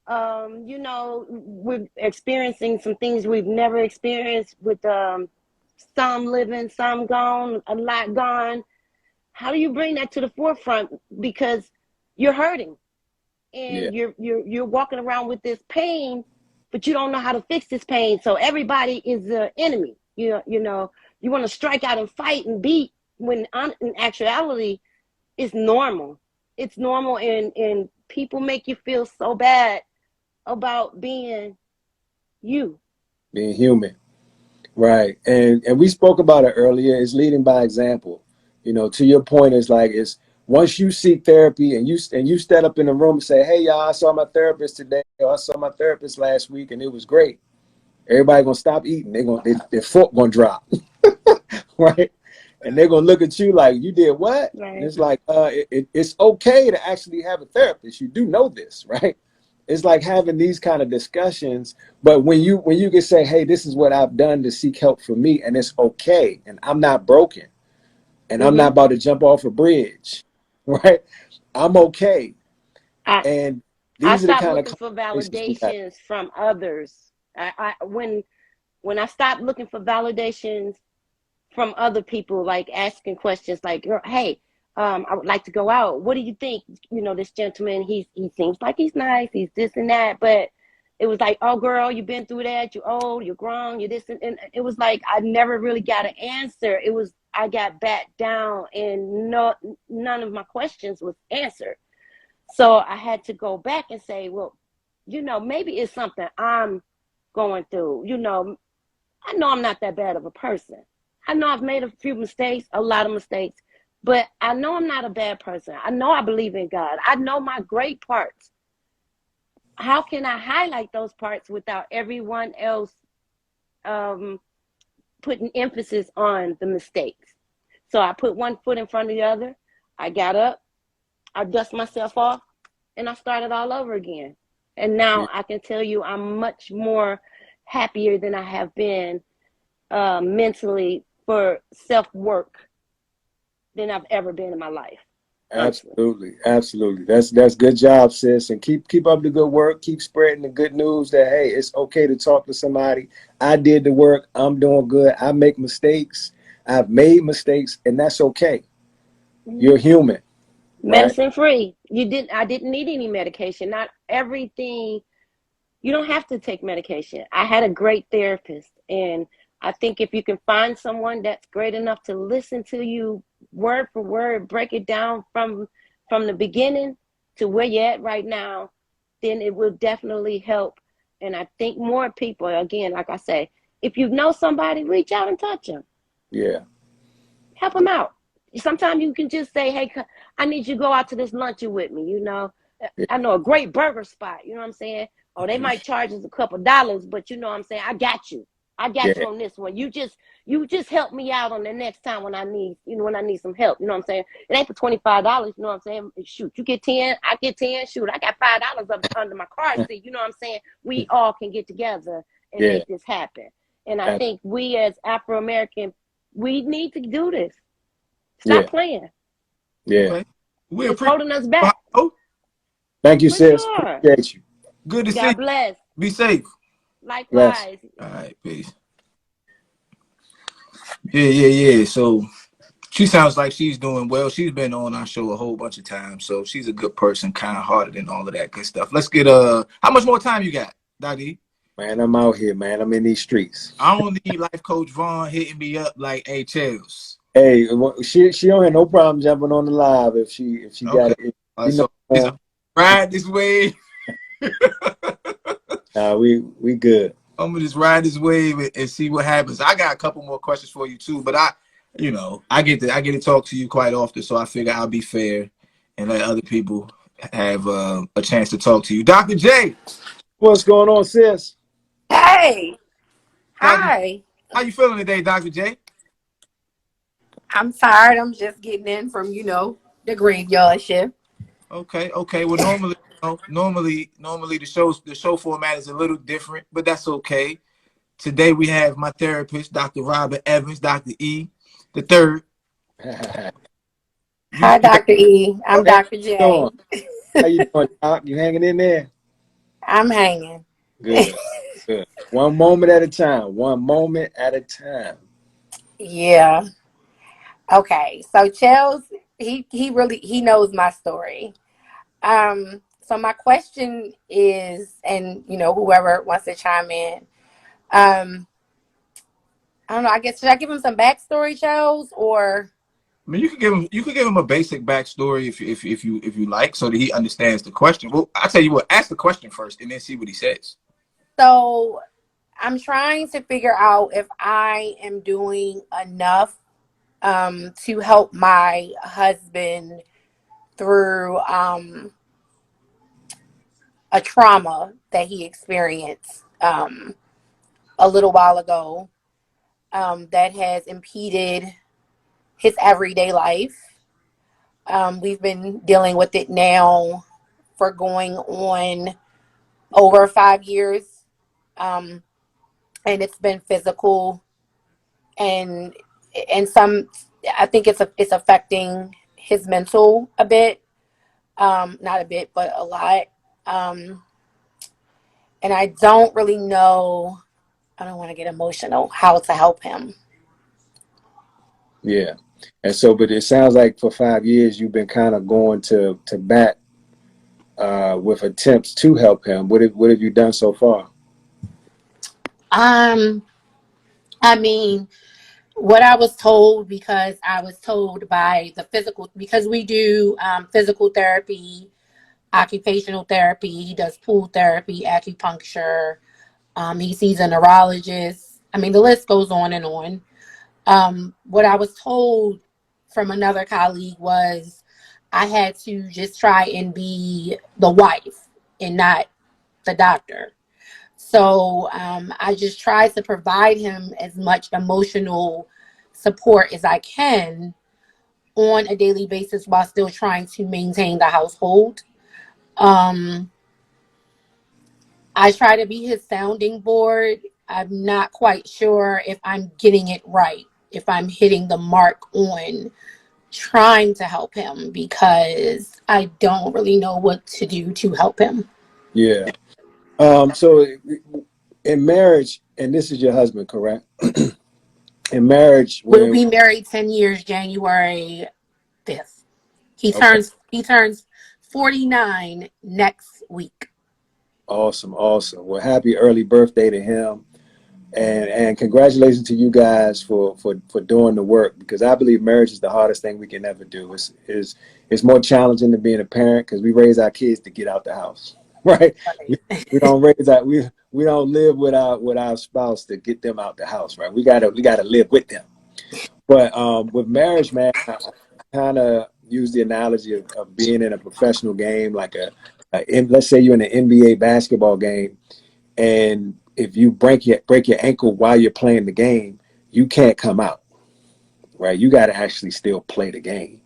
we're experiencing some things we've never experienced with some living, some gone, a lot gone. How do you bring that to the forefront? Because you're hurting Yeah, and you're walking around with this pain, but you don't know how to fix this pain. So everybody is the enemy. You want to strike out and fight and beat when in actuality it's normal. It's normal, and people make you feel so bad about being you. being human. Right. And we spoke about it earlier. It's leading by example. To your point, is like, it's once you seek therapy and you step up in the room and say, hey y'all, I saw my therapist today, or I saw my therapist last week and it was great. Everybody gonna stop eating. Their fork gonna drop. Right? And they're gonna look at you like, you did what? And Right. it's like, it's okay to actually have a therapist. You do know this, right? It's like having these kind of discussions. But when you can say, hey, this is what I've done to seek help for me, and it's okay, and I'm not broken, and I'm not Mm-hmm. about to jump off a bridge, right? I'm okay. I And I these are the stopped kind of looking for conversations we have. validations from others. When I stopped looking for validations from other people, like asking questions like, hey, I would like to go out. What do you think? This gentleman, he seems like he's nice, he's this and that, but it was like, oh girl, you've been through that, you're old, you're grown, you're this, and it was like I never really got an answer. It was, I got back down and none of my questions was answered. So I had to go back and say, well, maybe it's something I'm going through. I know I'm not that bad of a person. I know I've made a few mistakes, a lot of mistakes, but I know I'm not a bad person. I know I believe in God. I know my great parts. How can I highlight those parts without everyone else um, putting emphasis on the mistakes? So I put one foot in front of the other. I got up, I dust myself off, and I started all over again. And Yeah, now I can tell you I'm much more happier than I have been mentally for self-work than I've ever been in my life, honestly. absolutely, absolutely. That's good job, sis. And keep up the good work. Keep spreading the good news that, hey, it's okay to talk to somebody. I did the work. I'm doing good. I make mistakes. I've made mistakes, and that's okay. You're human, right? Medicine free. I didn't need any medication. Not everything. You don't have to take medication. I had a great therapist, and I think if you can find someone that's great enough to listen to you word for word, break it down from the beginning to where you're at right now, then it will definitely help. And I think more people, again, like I say, if you know somebody, reach out and touch them, Yeah. help them out. Sometimes you can just say, hey, I need you to go out to this luncheon with me. Yeah. I know a great burger spot, you know what I'm saying? Or they might charge us a couple dollars, but you know what I'm saying? I got you. I got Yeah. you on this one. You just help me out on the next time when I need some help. You know what I'm saying? It ain't for $25, you know what I'm saying? Shoot, you get 10, I get 10. Shoot, I got $5 up under my car seat. You know what I'm saying? We all can get together and Yeah. make this happen. And I ab- think we as Afro American, we need to do this. Stop Yeah. playing. Yeah. Okay. We It's appreciate holding us you. back. Hollow. Thank you, For sis. sure. Appreciate you. Good to see you. God bless. Be safe. Bless. Likewise. All right, peace. Yeah. So she sounds like she's doing well. She's been on our show a whole bunch of times, so she's a good person, kind hearted, and all of that good stuff. Let's get how much more time you got, Dottie? Man, I'm out here, man. I'm in these streets. I don't need life coach Vaughn hitting me up like, hey, Chels. Hey, she don't have no problem jumping on the live if she got Okay. it. All right, You know, so it's ride this way. nah, we good. I'm gonna just ride this wave and see what happens. I got a couple more questions for you too, but I get to talk to you quite often, so I figure I'll be fair and let other people have a chance to talk to you. Dr. J, What's going on, sis? Hey, Dr. hi. How you feeling today, Dr. J? I'm tired. I'm just getting in from, the graveyard shift. Okay, okay. Well, normally the show format is a little different, but that's okay. Today we have my therapist, Dr. Robert Evans, Dr. E, the third. You, Hi, you got Dr. E. I'm Hey, Dr. how you J. doing? How you doing, Doc? You hanging in there? I'm hanging. Good, good. One moment at a time. One moment at a time. Yeah. Okay. So Chels, he knows my story. So my question is, and whoever wants to chime in, um, I don't know, I guess should I give him some backstory, Chels, or I mean, you could give him a basic backstory if you like, so that he understands the question. Well, I tell you what, ask the question first, and then see what he says. so I'm trying to figure out if I am doing enough to help my husband through a trauma that he experienced a little while ago that has impeded his everyday life. We've been dealing with it now for going on over 5 years, um, and it's been physical and some. I think it's affecting his mental a bit, not a bit, but a lot. Um, and I don't really know. I don't want to get emotional. How to help him? Yeah. And so, but it sounds like for 5 years you've been kind of going to bat with attempts to help him. What have you done so far? Um, I mean, what I was told, because I was told by the physical, because we do physical therapy, occupational therapy. He does pool therapy, acupuncture. He sees a neurologist. I mean, the list goes on and on. What I was told from another colleague was I had to just try and be the wife and not the doctor. So I just try to provide him as much emotional support as I can on a daily basis while still trying to maintain the household. Um, I try to be his sounding board. I'm not quite sure if I'm getting it right, if I'm hitting the mark on trying to help him, because I don't really know what to do to help him. Yeah. So in marriage, and this is your husband, correct? In marriage, We'll when be married 10 years January 5th. He okay, turns 49 next week. awesome, awesome. Well, happy early birthday to him. And congratulations to you guys for doing the work, because I believe marriage is the hardest thing we can ever do. It's more challenging than being a parent, because we raise our kids to get out the house, right? We, Right. we don't raise our we don't live with our spouse to get them out the house, right? We gotta live with them. But with marriage, man, I kind of use the analogy of being in a professional game, like let's say you're in an NBA basketball game, and if you break your ankle while you're playing the game, you can't come out, right? You got to actually still play the game,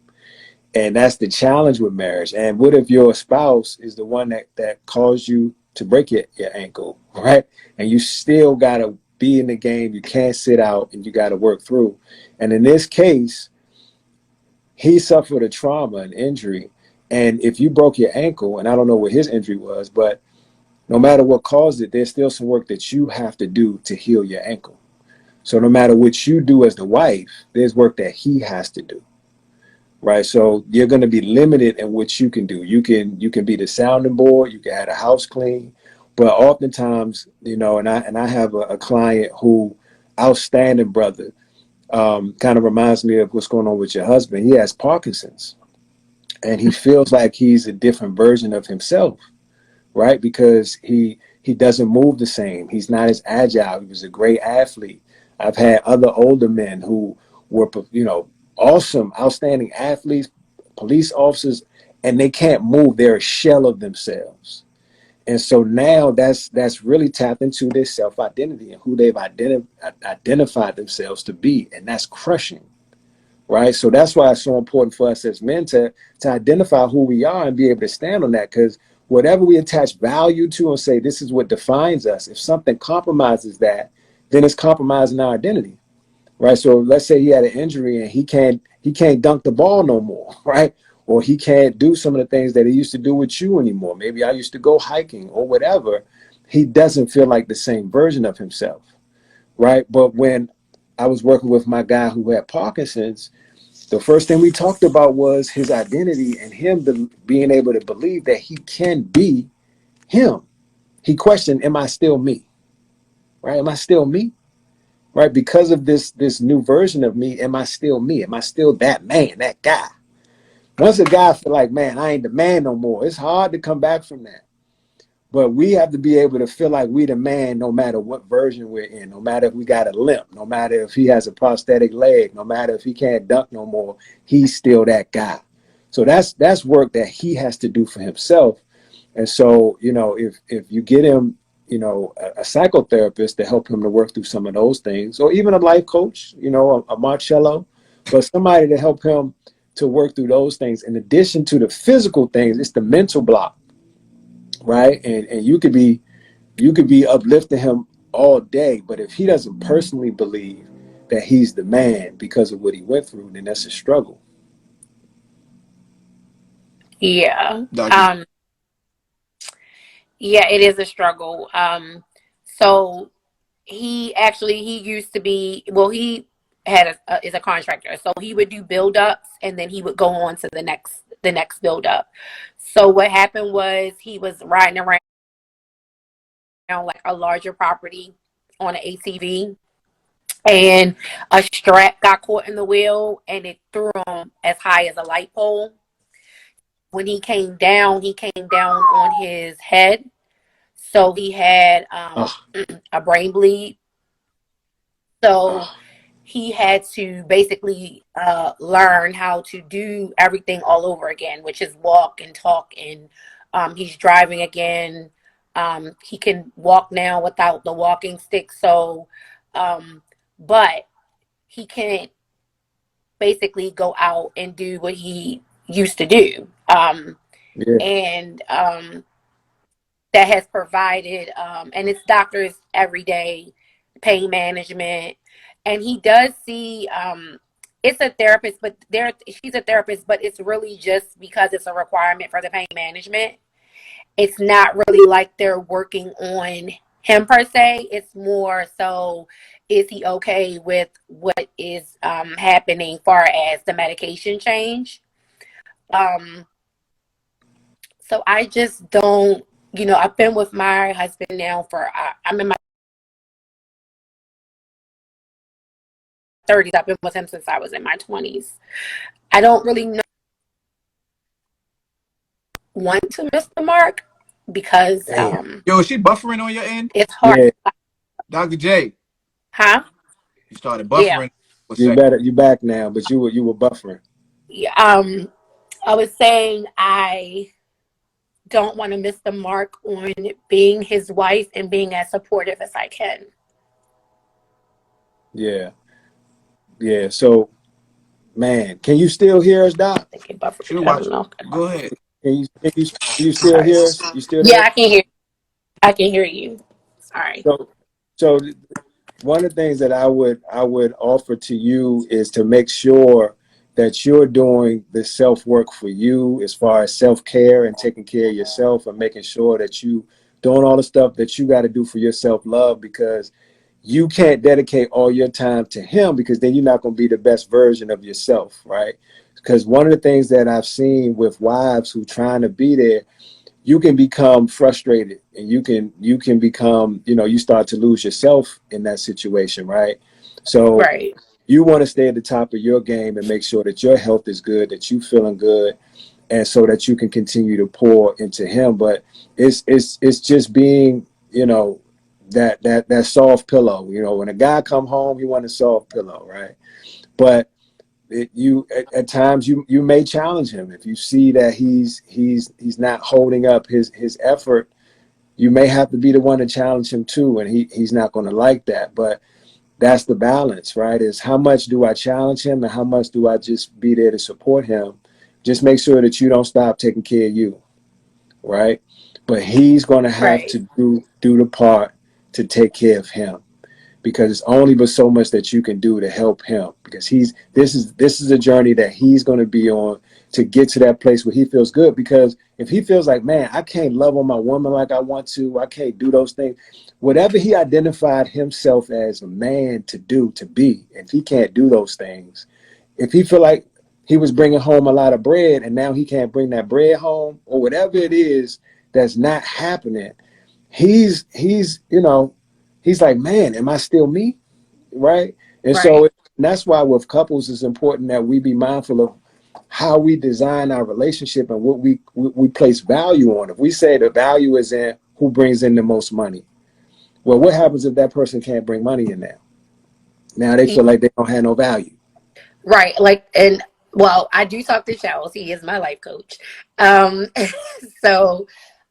and that's the challenge with marriage. And what if your spouse is the one that caused you to break your ankle, right? And you still got to be in the game. You can't sit out, and you got to work through. And in this case, he suffered a trauma, an injury. And if you broke your ankle, and I don't know what his injury was, but no matter what caused it, there's still some work that you have to do to heal your ankle. So no matter what you do as the wife, there's work that he has to do, right? So you're going to be limited in what you can do. You can be the sounding board, you can have the house clean, but oftentimes, and I have a client who, outstanding brother, Kind of reminds me of what's going on with your husband. He has Parkinson's, and he feels like he's a different version of himself, right? Because he doesn't move the same. He's not as agile. He was a great athlete. I've had other older men who were, awesome, outstanding athletes, police officers, and they can't move. They're a shell of themselves. And so now that's really tapped into their self-identity and who they've identified themselves to be. And that's crushing, right? So that's why it's so important for us as men to identify who we are and be able to stand on that. Because whatever we attach value to and say, this is what defines us, if something compromises that, then it's compromising our identity, right? So let's say he had an injury and he can't dunk the ball no more, right? Or he can't do some of the things that he used to do with you anymore. Maybe I used to go hiking or whatever. He doesn't feel like the same version of himself, right? But when I was working with my guy who had Parkinson's, the first thing we talked about was his identity and him being able to believe that he can be him. He questioned, am I still me? Right? Am I still me? Right? Because of this new version of me, am I still me? Am I still that man, that guy? Once a guy feel like, man, I ain't the man no more, it's hard to come back from that. But we have to be able to feel like we the man no matter what version we're in, no matter if we got a limp, no matter if he has a prosthetic leg, no matter if he can't dunk no more, he's still that guy. So that's work that he has to do for himself. And so, if you get him, a psychotherapist to help him to work through some of those things, or even a life coach, a Marchello, but somebody to help him to work through those things. In addition to the physical things, it's the mental block. Right. And you could be uplifting him all day. But if he doesn't personally believe that he's the man because of what he went through, then that's a struggle. Yeah. Dr. Yeah, it is a struggle. So he used to be, well, he is a contractor. So he would do build ups and then he would go on to the next build up. So what happened was he was riding around like a larger property on an ATV, and a strap got caught in the wheel and it threw him as high as a light pole. When he came down on his head. So he had a brain bleed. So he had to basically learn how to do everything all over again, which is walk and talk. And he's driving again. He can walk now without the walking stick. So, but he can't basically go out and do what he used to do. Yeah. And that has provided, and it's doctors every day, pain management. And he does see, it's a therapist, but she's a therapist, but it's really just because it's a requirement for the pain management. It's not really like they're working on him per se. It's more so, is he okay with what is happening far as the medication change? So I just don't, I've been with my husband now for, I'm in my 30s. I've been with him since I was in my 20s. I don't really want to miss the mark because Yo, is she buffering on your end? it's hard. Yeah. Dr. J, Huh? you started Yeah. buffering for a second. You back now, but you were buffering. Yeah. I was saying I don't want to miss the mark on being his wife and being as supportive as I can. Yeah. Yeah. So, man, can you still hear us, Doc? I think it Sure, buffered. I watch. don't know. Go ahead. Can you still Sorry. hear us? You still Yeah, there? I can hear you. Sorry. So one of the things that I would offer to you is to make sure that you're doing the self work for you as far as self-care and taking care of yourself and making sure that you doing all the stuff that you got to do for your self-love, because you can't dedicate all your time to him, because then you're not going to be the best version of yourself, right? Because one of the things that I've seen with wives who trying to be there, you can become frustrated and you can become, you start to lose yourself in that situation, right? So Right. You want to stay at the top of your game and make sure that your health is good, that you feeling good, and so that you can continue to pour into him. But it's just being, you know, that soft pillow. You know, when a guy come home, he want a soft pillow, right? But at times you may challenge him if you see that he's not holding up his effort. You may have to be the one to challenge him too, and he's not going to like that. But that's the balance, right? Is how much do I challenge him and how much do I just be there to support him? Just make sure that you don't stop taking care of you, right? But he's going to have Right. to do the part to take care of him, because it's only but so much that you can do to help him, because this is a journey that he's going to be on to get to that place where he feels good. Because if he feels like, man, I can't love on my woman like I want to, I can't do those things, whatever he identified himself as a man to do, to be, if he can't do those things, if he feel like he was bringing home a lot of bread and now he can't bring that bread home, or whatever it is that's not happening, he's you know, he's like, man, am I still me? Right. And so Right. that's why with couples it's important that we be mindful of how we design our relationship and what we place value on. If we say the value is in who brings in the most money, well, what happens if that person can't bring money in now? Now they feel like they don't have no value. Right. Like, and well, I do talk to Charles. He is my life coach. Um, so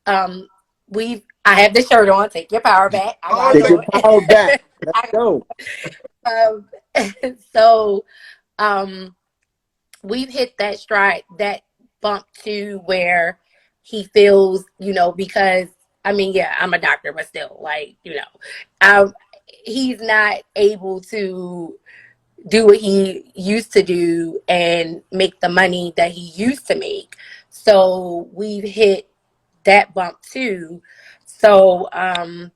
um, I have the shirt on. Take your power back. I Oh, gotta Take yeah. your do power back. it. Let's go. um, so um, we've hit that stride, that bump to where he feels, because I mean, yeah, I'm a doctor, but still, like, he's not able to do what he used to do and make the money that he used to make. So we've hit that bump too. So, like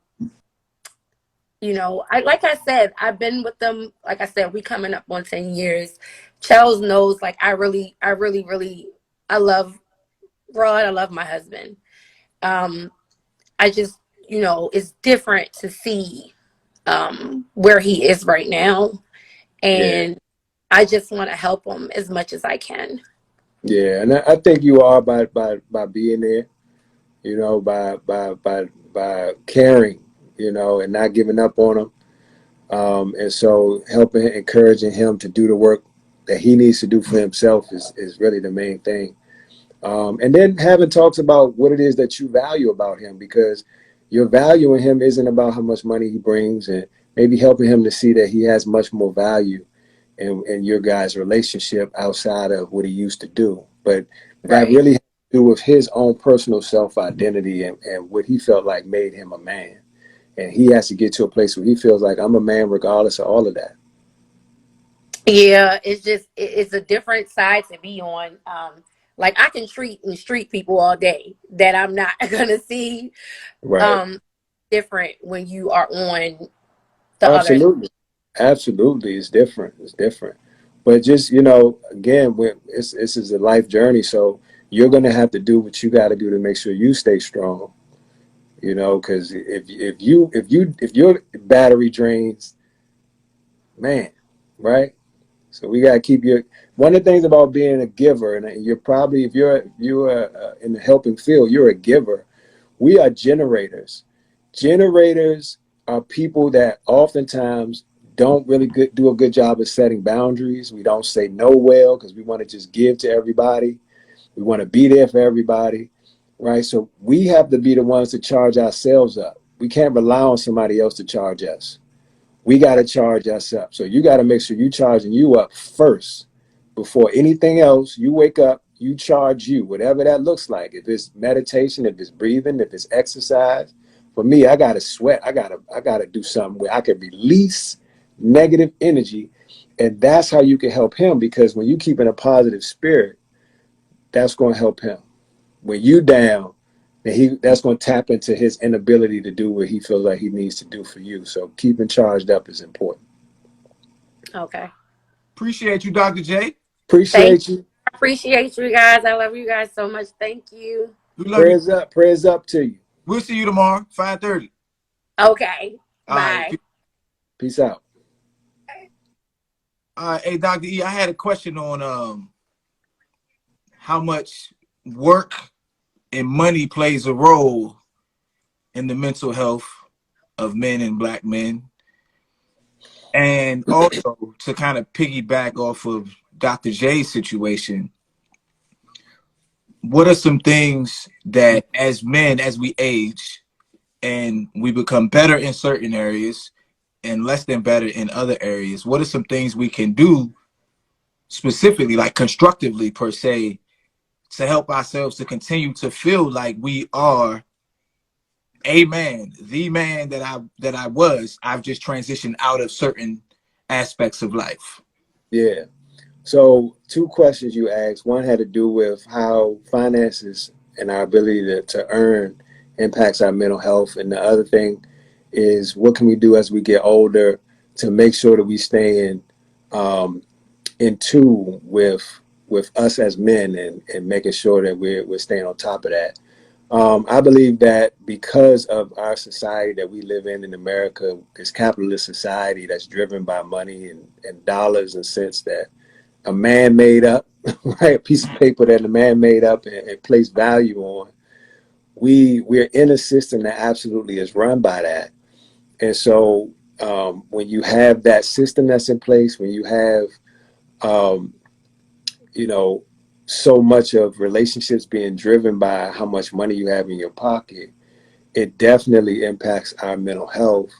I said, I've been with them. Like I said, we coming up on 10 years. Charles knows, like, really, I love Rod. I love my husband. Um, I just, it's different to see where he is right now. Yeah. And I just want to help him as much as I can. Yeah. And I think you are by being there, you know, by caring, you know, and not giving up on him. And so helping, encouraging him to do the work that he needs to do for himself is really the main thing. And then having talks about what it is that you value about him, because your value in him isn't about how much money he brings, and maybe helping him to see that he has much more value in your guys' relationship outside of what he used to do. But that Right. really has to do with his own personal self-identity and what he felt like made him a man. And he has to get to a place where he feels like, I'm a man regardless of all of that. Yeah, it's just it's a different side to be on. Like, I can treat and street people all day that I'm not gonna see. Right. Um, Different when you are on the other. Absolutely. Absolutely. It's different. It's different. But just, again, this is a life journey. So you're going to have to do what you got to do to make sure you stay strong, because if your battery drains, man, right? So we got to keep one of the things about being a giver, and you're probably, if you're in the helping field, you're a giver. We are generators. Generators are people that oftentimes don't really do a good job of setting boundaries. We don't say no well because we want to just give to everybody. We want to be there for everybody, right? So we have to be the ones to charge ourselves up. We can't rely on somebody else to charge us. We got to charge us up. So you got to make sure you charging you up first before anything else. You wake up, you charge you, whatever that looks like. If it's meditation, if it's breathing, if it's exercise. For me, I got to sweat. I got to do something where I can release negative energy. And that's how you can help him, because when you keep in a positive spirit, that's going to help him. When you down, that's going to tap into his inability to do what he feels like he needs to do for you. So keeping charged up is important. Okay. Appreciate you, Dr. J. Thank Appreciate you. I appreciate you guys. I love you guys so much. Thank you. We love you. Prayers up to you. We'll see you tomorrow, 5:30. Okay. All right. Bye. Peace out. Hey, Dr. E, I had a question on how much work and money plays a role in the mental health of men and black men. And also to kind of piggyback off of Dr. J's situation, what are some things that as men, as we age and we become better in certain areas and less than better in other areas, what are some things we can do specifically, like constructively per se, to help ourselves to continue to feel like we are a man, the man that I was. I've just transitioned out of certain aspects of life. Yeah. So two questions you asked. One had to do with how finances and our ability to earn impacts our mental health. And the other thing is what can we do as we get older to make sure that we stay in tune with us as men and making sure that we're staying on top of that. I believe that because of our society that we live in America, this capitalist society that's driven by money and dollars and cents that a man made up, right? A piece of paper that a man made up and placed value on. We're in a system that absolutely is run by that. And so when you have that system that's in place, when you have um, you know, so much of relationships being driven by how much money you have in your pocket, it definitely impacts our mental health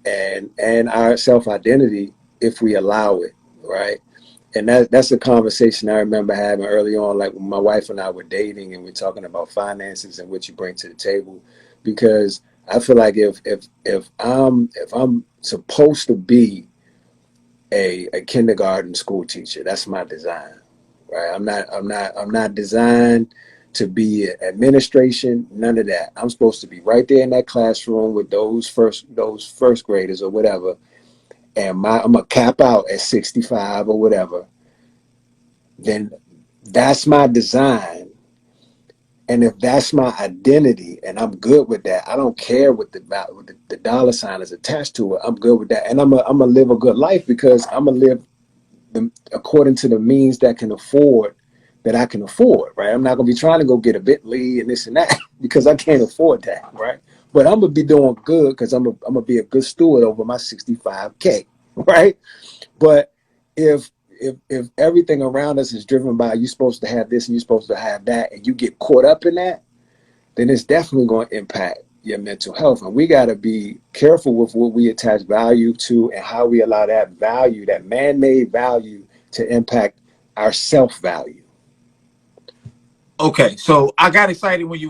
and our self identity if we allow it, right? And that's a conversation I remember having early on, like when my wife and I were dating and we're talking about finances and what you bring to the table. Because I feel like if I'm supposed to be a kindergarten school teacher, that's my design, right? I'm not designed to be administration, none of that. I'm supposed to be right there in that classroom with those first graders or whatever, and I'm gonna cap out at 65 or whatever. Then that's my design, and if that's my identity, and I'm good with that, I don't care what the dollar sign is attached to it. I'm good with that, and I'm gonna live a good life because I'm gonna live according to the means that I can afford, right? I'm not gonna be trying to go get a Bentley and this and that because I can't afford that, right? But I'm gonna be doing good because I'm gonna be a good steward over my 65K, right? But if everything around us is driven by you're supposed to have this and you're supposed to have that, and you get caught up in that, then it's definitely going to impact your mental health. And we got to be careful with what we attach value to and how we allow that value, that man-made value, to impact our self-value. Okay, so I got excited when you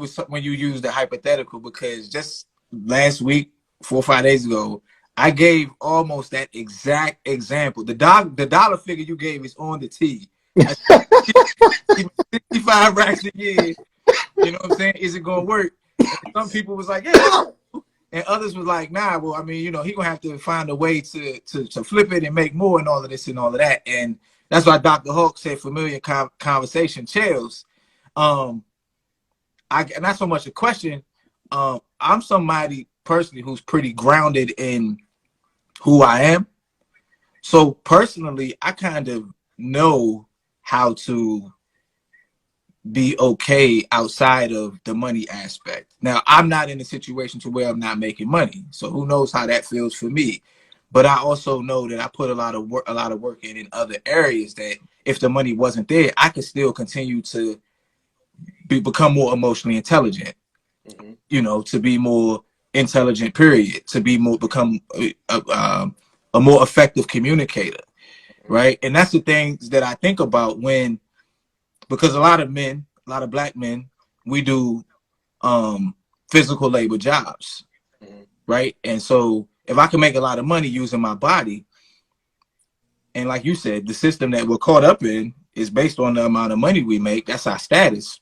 used the hypothetical because just last week, 4 or 5 days ago, I gave almost that exact example. The dollar figure you gave is on the T. I said, 65 racks a year. You know what I'm saying? Is it gonna work? And some people was like, yeah, and others was like, nah. Well, I mean, he gonna have to find a way to flip it and make more and all of this and all of that. And that's why Dr. Hawk said familiar conversation chills. Um, not so much a question. I'm somebody personally who's pretty grounded in who I am. So personally, I kind of know how to be okay outside of the money aspect. Now, I'm not in a situation to where I'm not making money, so who knows how that feels for me. But I also know that I put a lot of work in other areas that if the money wasn't there, I could still continue to become more emotionally intelligent. To be more intelligent. Period. To be more become a more effective communicator, right? And that's the things that I think about because a lot of men, a lot of black men, we do physical labor jobs, right? And so if I can make a lot of money using my body, and like you said, the system that we're caught up in is based on the amount of money we make. That's our status.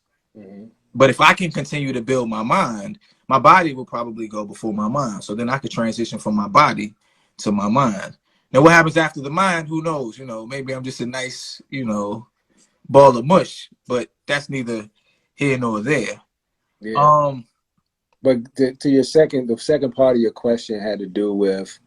But if I can continue to build my mind, my body will probably go before my mind. So then I could transition from my body to my mind. Now, what happens after the mind? Who knows? Maybe I'm just a nice, ball of mush. But that's neither here nor there. Yeah. But to the second part of your question had to do with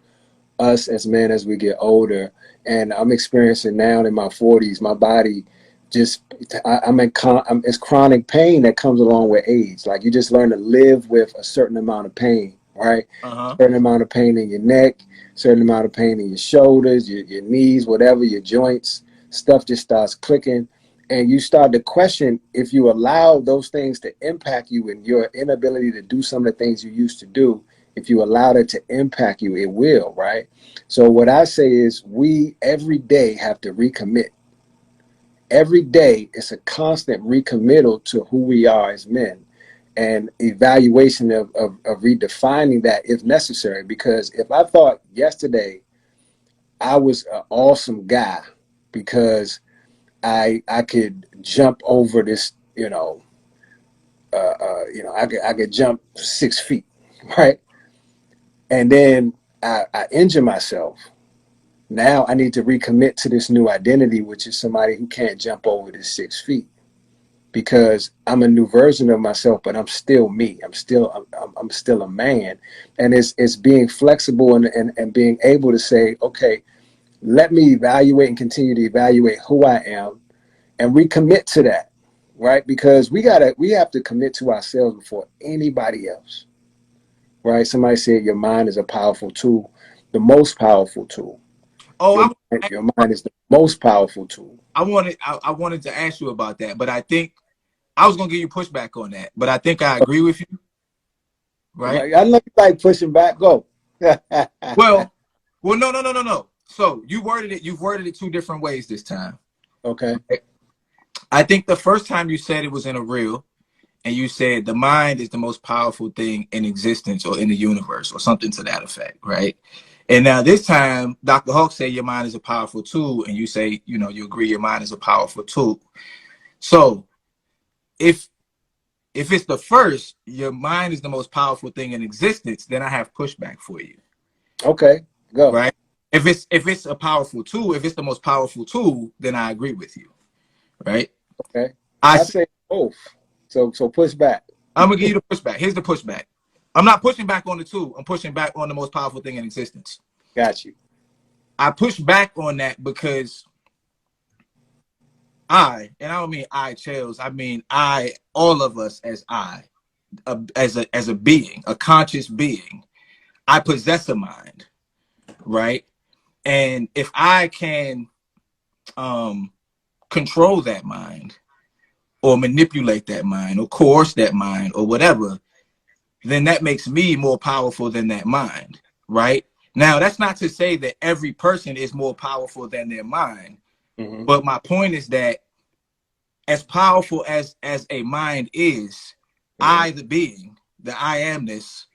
us as men as we get older. And I'm experiencing now in my 40s, my body just, it's chronic pain that comes along with age. Like you just learn to live with a certain amount of pain, right? Uh-huh. Certain amount of pain in your neck, certain amount of pain in your shoulders, your knees, whatever, your joints. Stuff just starts clicking. And you start to question if you allow those things to impact you and your inability to do some of the things you used to do. If you allow it to impact you, it will, right? So what I say is we every day have to recommit. Every day it's a constant recommittal to who we are as men and evaluation of redefining that if necessary. Because if I thought yesterday I was an awesome guy because I could jump over this, I could jump 6 feet, right? And then I injure myself. Now I need to recommit to this new identity, which is somebody who can't jump over this 6 feet because I'm a new version of myself, but I'm still me. I'm still a man. And it's being flexible and being able to say, okay, let me evaluate and continue to evaluate who I am and recommit to that, right? Because we have to commit to ourselves before anybody else, right? Somebody said your mind is a powerful tool, the most powerful tool. Oh, Your mind is the most powerful tool. I wanted to ask you about that, but I think I was gonna give you pushback on that, but I think I agree with you, right? I know you like pushing back. Go. Well, no. So you've worded it two different ways this time. Okay. I think the first time you said it was in a reel, and you said the mind is the most powerful thing in existence or in the universe or something to that effect, right? And now this time, Dr. Hawk said your mind is a powerful tool, and you say, you agree your mind is a powerful tool. So if it's the first, your mind is the most powerful thing in existence, then I have pushback for you. Okay, go. Right? If it's a powerful tool, if it's the most powerful tool, then I agree with you. Right? Okay. I say both. So push back. I'm gonna give you the pushback. Here's the pushback. I'm not pushing back on the tool. I'm pushing back on the most powerful thing in existence. Got you. I push back on that because and I don't mean Chells, I mean all of us as as a being, a conscious being, I possess a mind, right? And if I can control that mind or manipulate that mind or coerce that mind or whatever, then that makes me more powerful than that mind, right? Now, that's not to say that every person is more powerful than their mind, but my point is that as powerful as a mind is, I, the being, the I amness,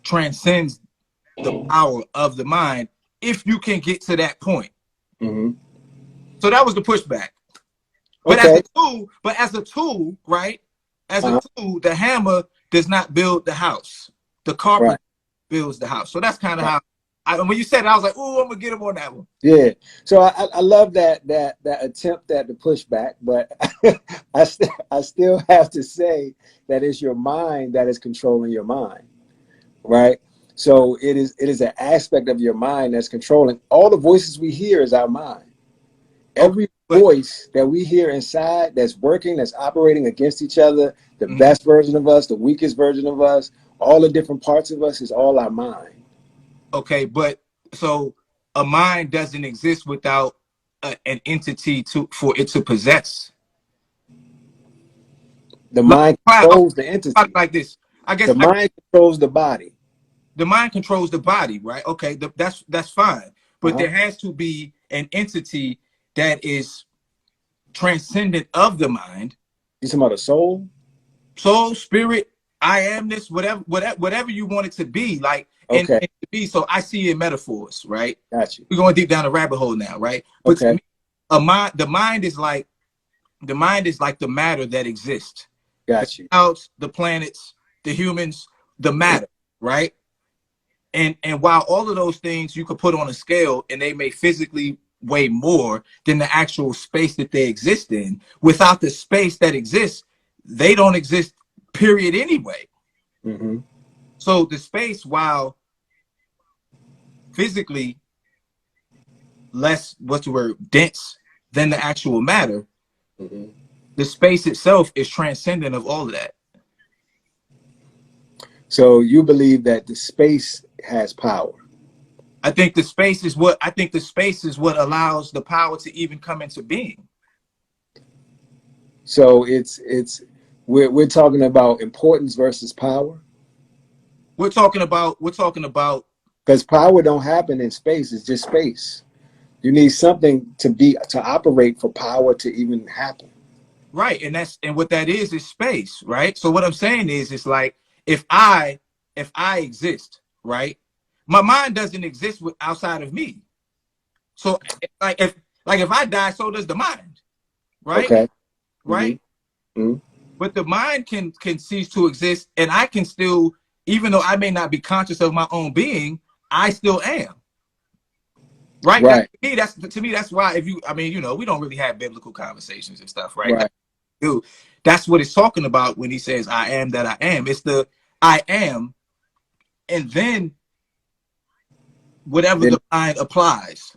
transcends the power of the mind if you can get to that point. So that was the pushback. But as a tool, right? As a tool, the hammer does not build the house. The carpenter builds the house. So that's kind of how when you said it, I was like, "Ooh, I'm gonna get him on that one." Yeah. So I love that attempt at the pushback, but I still have to say that it's your mind that is controlling your mind, right? So it is an aspect of your mind that's controlling. All the voices we hear is our mind. Every voice that we hear inside that's working, that's operating against each other, the best version of us, the weakest version of us, all the different parts of us is all our mind. Okay, but so a mind doesn't exist without an entity for it to possess. The mind controls the entity. Like this, I guess the mind controls the body. The mind controls the body, right? Okay, that's fine, but there has to be an entity that is transcendent of the mind. You talking about a soul? Soul, spirit, I amness, whatever you want it to be, like and to be. So I see it in metaphors, right? Gotcha. We're going deep down the rabbit hole now, right? But to me, the mind is like the matter that exists. Gotcha. The clouds, the planets, the humans, the matter, right? And while all of those things you could put on a scale and they may physically weigh more than the actual space that they exist in, without the space that exists, they don't exist, period, anyway. So the space, while physically less, what's the word, dense than the actual matter, the space itself is transcendent of all of that. So you believe that the space has power? I think the space is what allows the power to even come into being. So we're talking about importance versus power. We're talking about Because power don't happen in space; it's just space. You need something to operate for power to even happen. right, and what that is space, right? So what I'm saying is, it's like if I exist, right, my mind doesn't exist outside of me. So if I die, so does the mind, right? Okay. Right. Mm-hmm. But the mind can cease to exist, and I can still, even though I may not be conscious of my own being, I still am. Right. Right. To me, that's why we don't really have biblical conversations and stuff, right? Right. Dude, that's what it's talking about when he says, I am that I am. It's the I am, and then whatever the mind applies.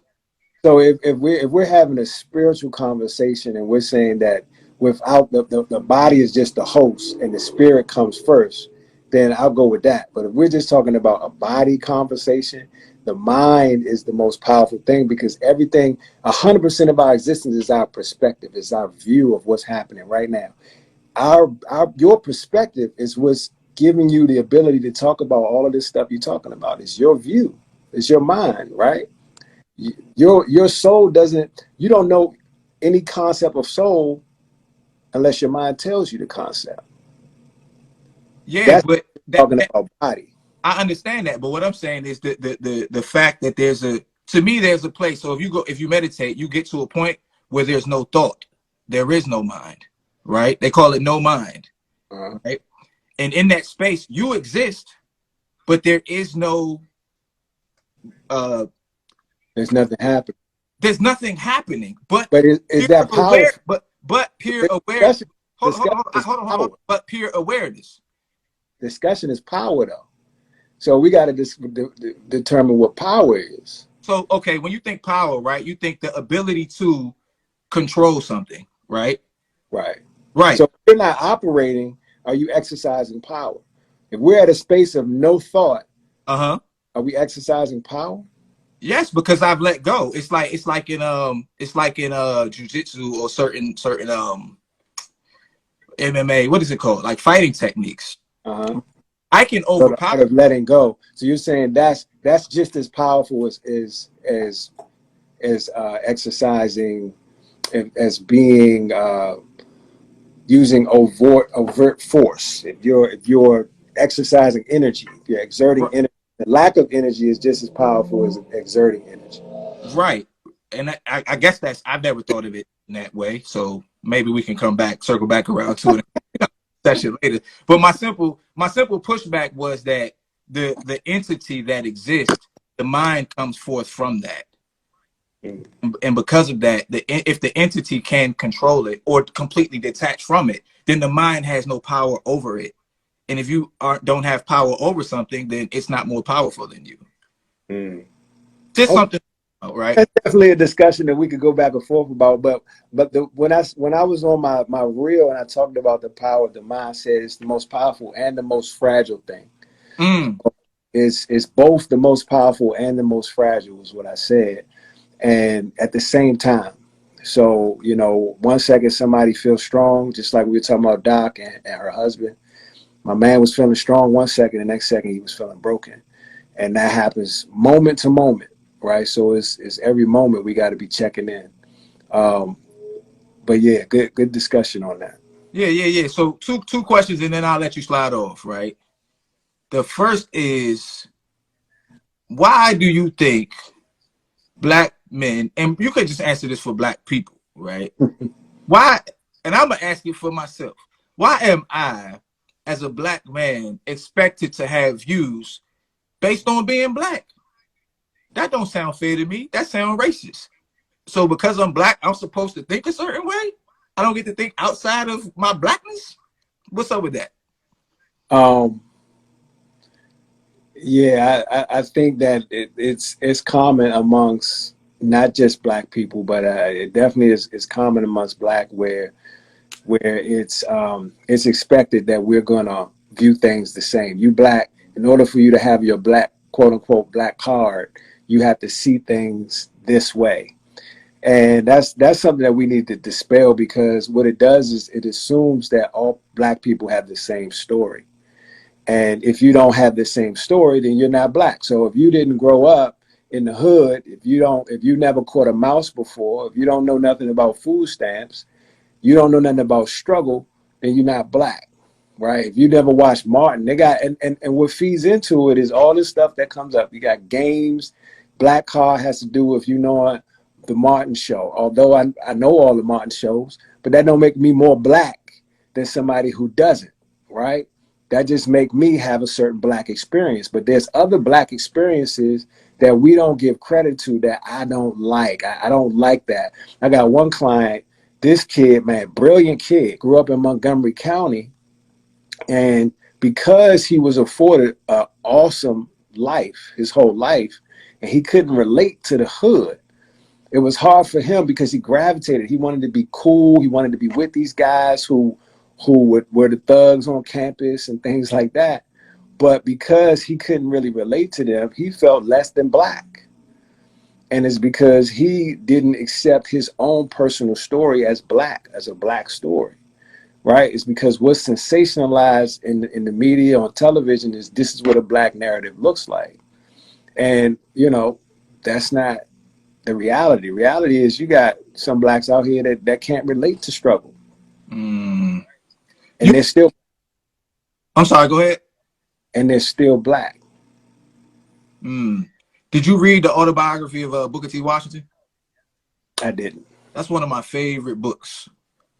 So if we're having a spiritual conversation and we're saying that without the body is just the host and the spirit comes first, then I'll go with that. But if we're just talking about a body conversation, the mind is the most powerful thing, because everything, 100% of our existence is our perspective, is our view of what's happening right now. Your perspective is what's giving you the ability to talk about all of this stuff you're talking about. It's your view, it's your mind, right? Your soul doesn't, you don't know any concept of soul unless your mind tells you the concept. Yeah, That's but talking about body. I understand that, but what I'm saying is the fact that there's a place. So if you meditate, you get to a point where there's no thought, there is no mind, right? They call it no mind, right? And in that space, you exist, but there is no there's nothing happening. There's nothing happening, but is that powerful? But pure awareness. Hold on. But pure awareness. Discussion is power, though. So we got to determine what power is. So, okay, when you think power, right, you think the ability to control something, right? Right. Right. So if you're not operating, are you exercising power? If we're at a space of no thought, are we exercising power? Yes, because I've let go. It's like in jiu-jitsu or certain MMA, what is it called? Like fighting techniques. I can overpower. So the art of letting go. So you're saying that's just as powerful as exercising, as being using overt force. If you're exercising energy, if you're exerting energy, the lack of energy is just as powerful as exerting energy. Right. And I guess I've never thought of it in that way. So maybe we can circle back around to it session later. But my simple pushback was that the entity that exists, the mind comes forth from that. And because of that, if the entity can control it or completely detach from it, then the mind has no power over it. And if you don't have power over something, then it's not more powerful than you. Just something, right? That's definitely a discussion that we could go back and forth about. But when I was on my reel and I talked about the power of the mindset, it's the most powerful and the most fragile thing. It's both the most powerful and the most fragile is what I said. And at the same time. So, 1 second somebody feels strong, just like we were talking about Doc and her husband. My man was feeling strong 1 second, the next second he was feeling broken. And that happens moment to moment, right? So it's every moment we got to be checking in. But yeah, good discussion on that. Yeah. So two questions and then I'll let you slide off, right? The first is, why do you think Black men, and you could just answer this for Black people, right? Why, and I'm gonna ask it for myself, why am I, as a Black man, expected to have views based on being Black? That don't sound fair to me. That sounds racist. So because I'm Black, I'm supposed to think a certain way? I don't get to think outside of my Blackness? What's up with that? Yeah, I think that it's common amongst not just black people, but it definitely is common amongst black where it's expected that we're gonna view things the same. You black, in order for you to have your black quote unquote black card, you have to see things this way. And that's something that we need to dispel, because what it does is it assumes that all black people have the same story. And if you don't have the same story, then you're not black. So if you didn't grow up in the hood, if you never caught a mouse before, if you don't know nothing about food stamps, you don't know nothing about struggle, then you're not black, right? If you never watched Martin, they got and what feeds into it is all this stuff that comes up. You got games. Black Card has to do with the Martin show. Although I know all the Martin shows, but that don't make me more black than somebody who doesn't, right? That just make me have a certain black experience. But there's other black experiences that we don't give credit to that I don't like. I don't like that. I got one client, this kid, man, brilliant kid, grew up in Montgomery County, and because he was afforded an awesome life his whole life, and he couldn't relate to the hood, it was hard for him because he gravitated. He wanted to be cool. He wanted to be with these guys who were the thugs on campus and things like that. But because he couldn't really relate to them, he felt less than black. And it's because he didn't accept his own personal story as black, as a black story, right? It's because what's sensationalized in the media, on television, is this is what a black narrative looks like. And, that's not the reality. Reality is you got some blacks out here that can't relate to struggle. Mm. And they're still I'm sorry, go ahead. and they're still black. Mm. Did you read the autobiography of Booker T. Washington? I didn't. That's one of my favorite books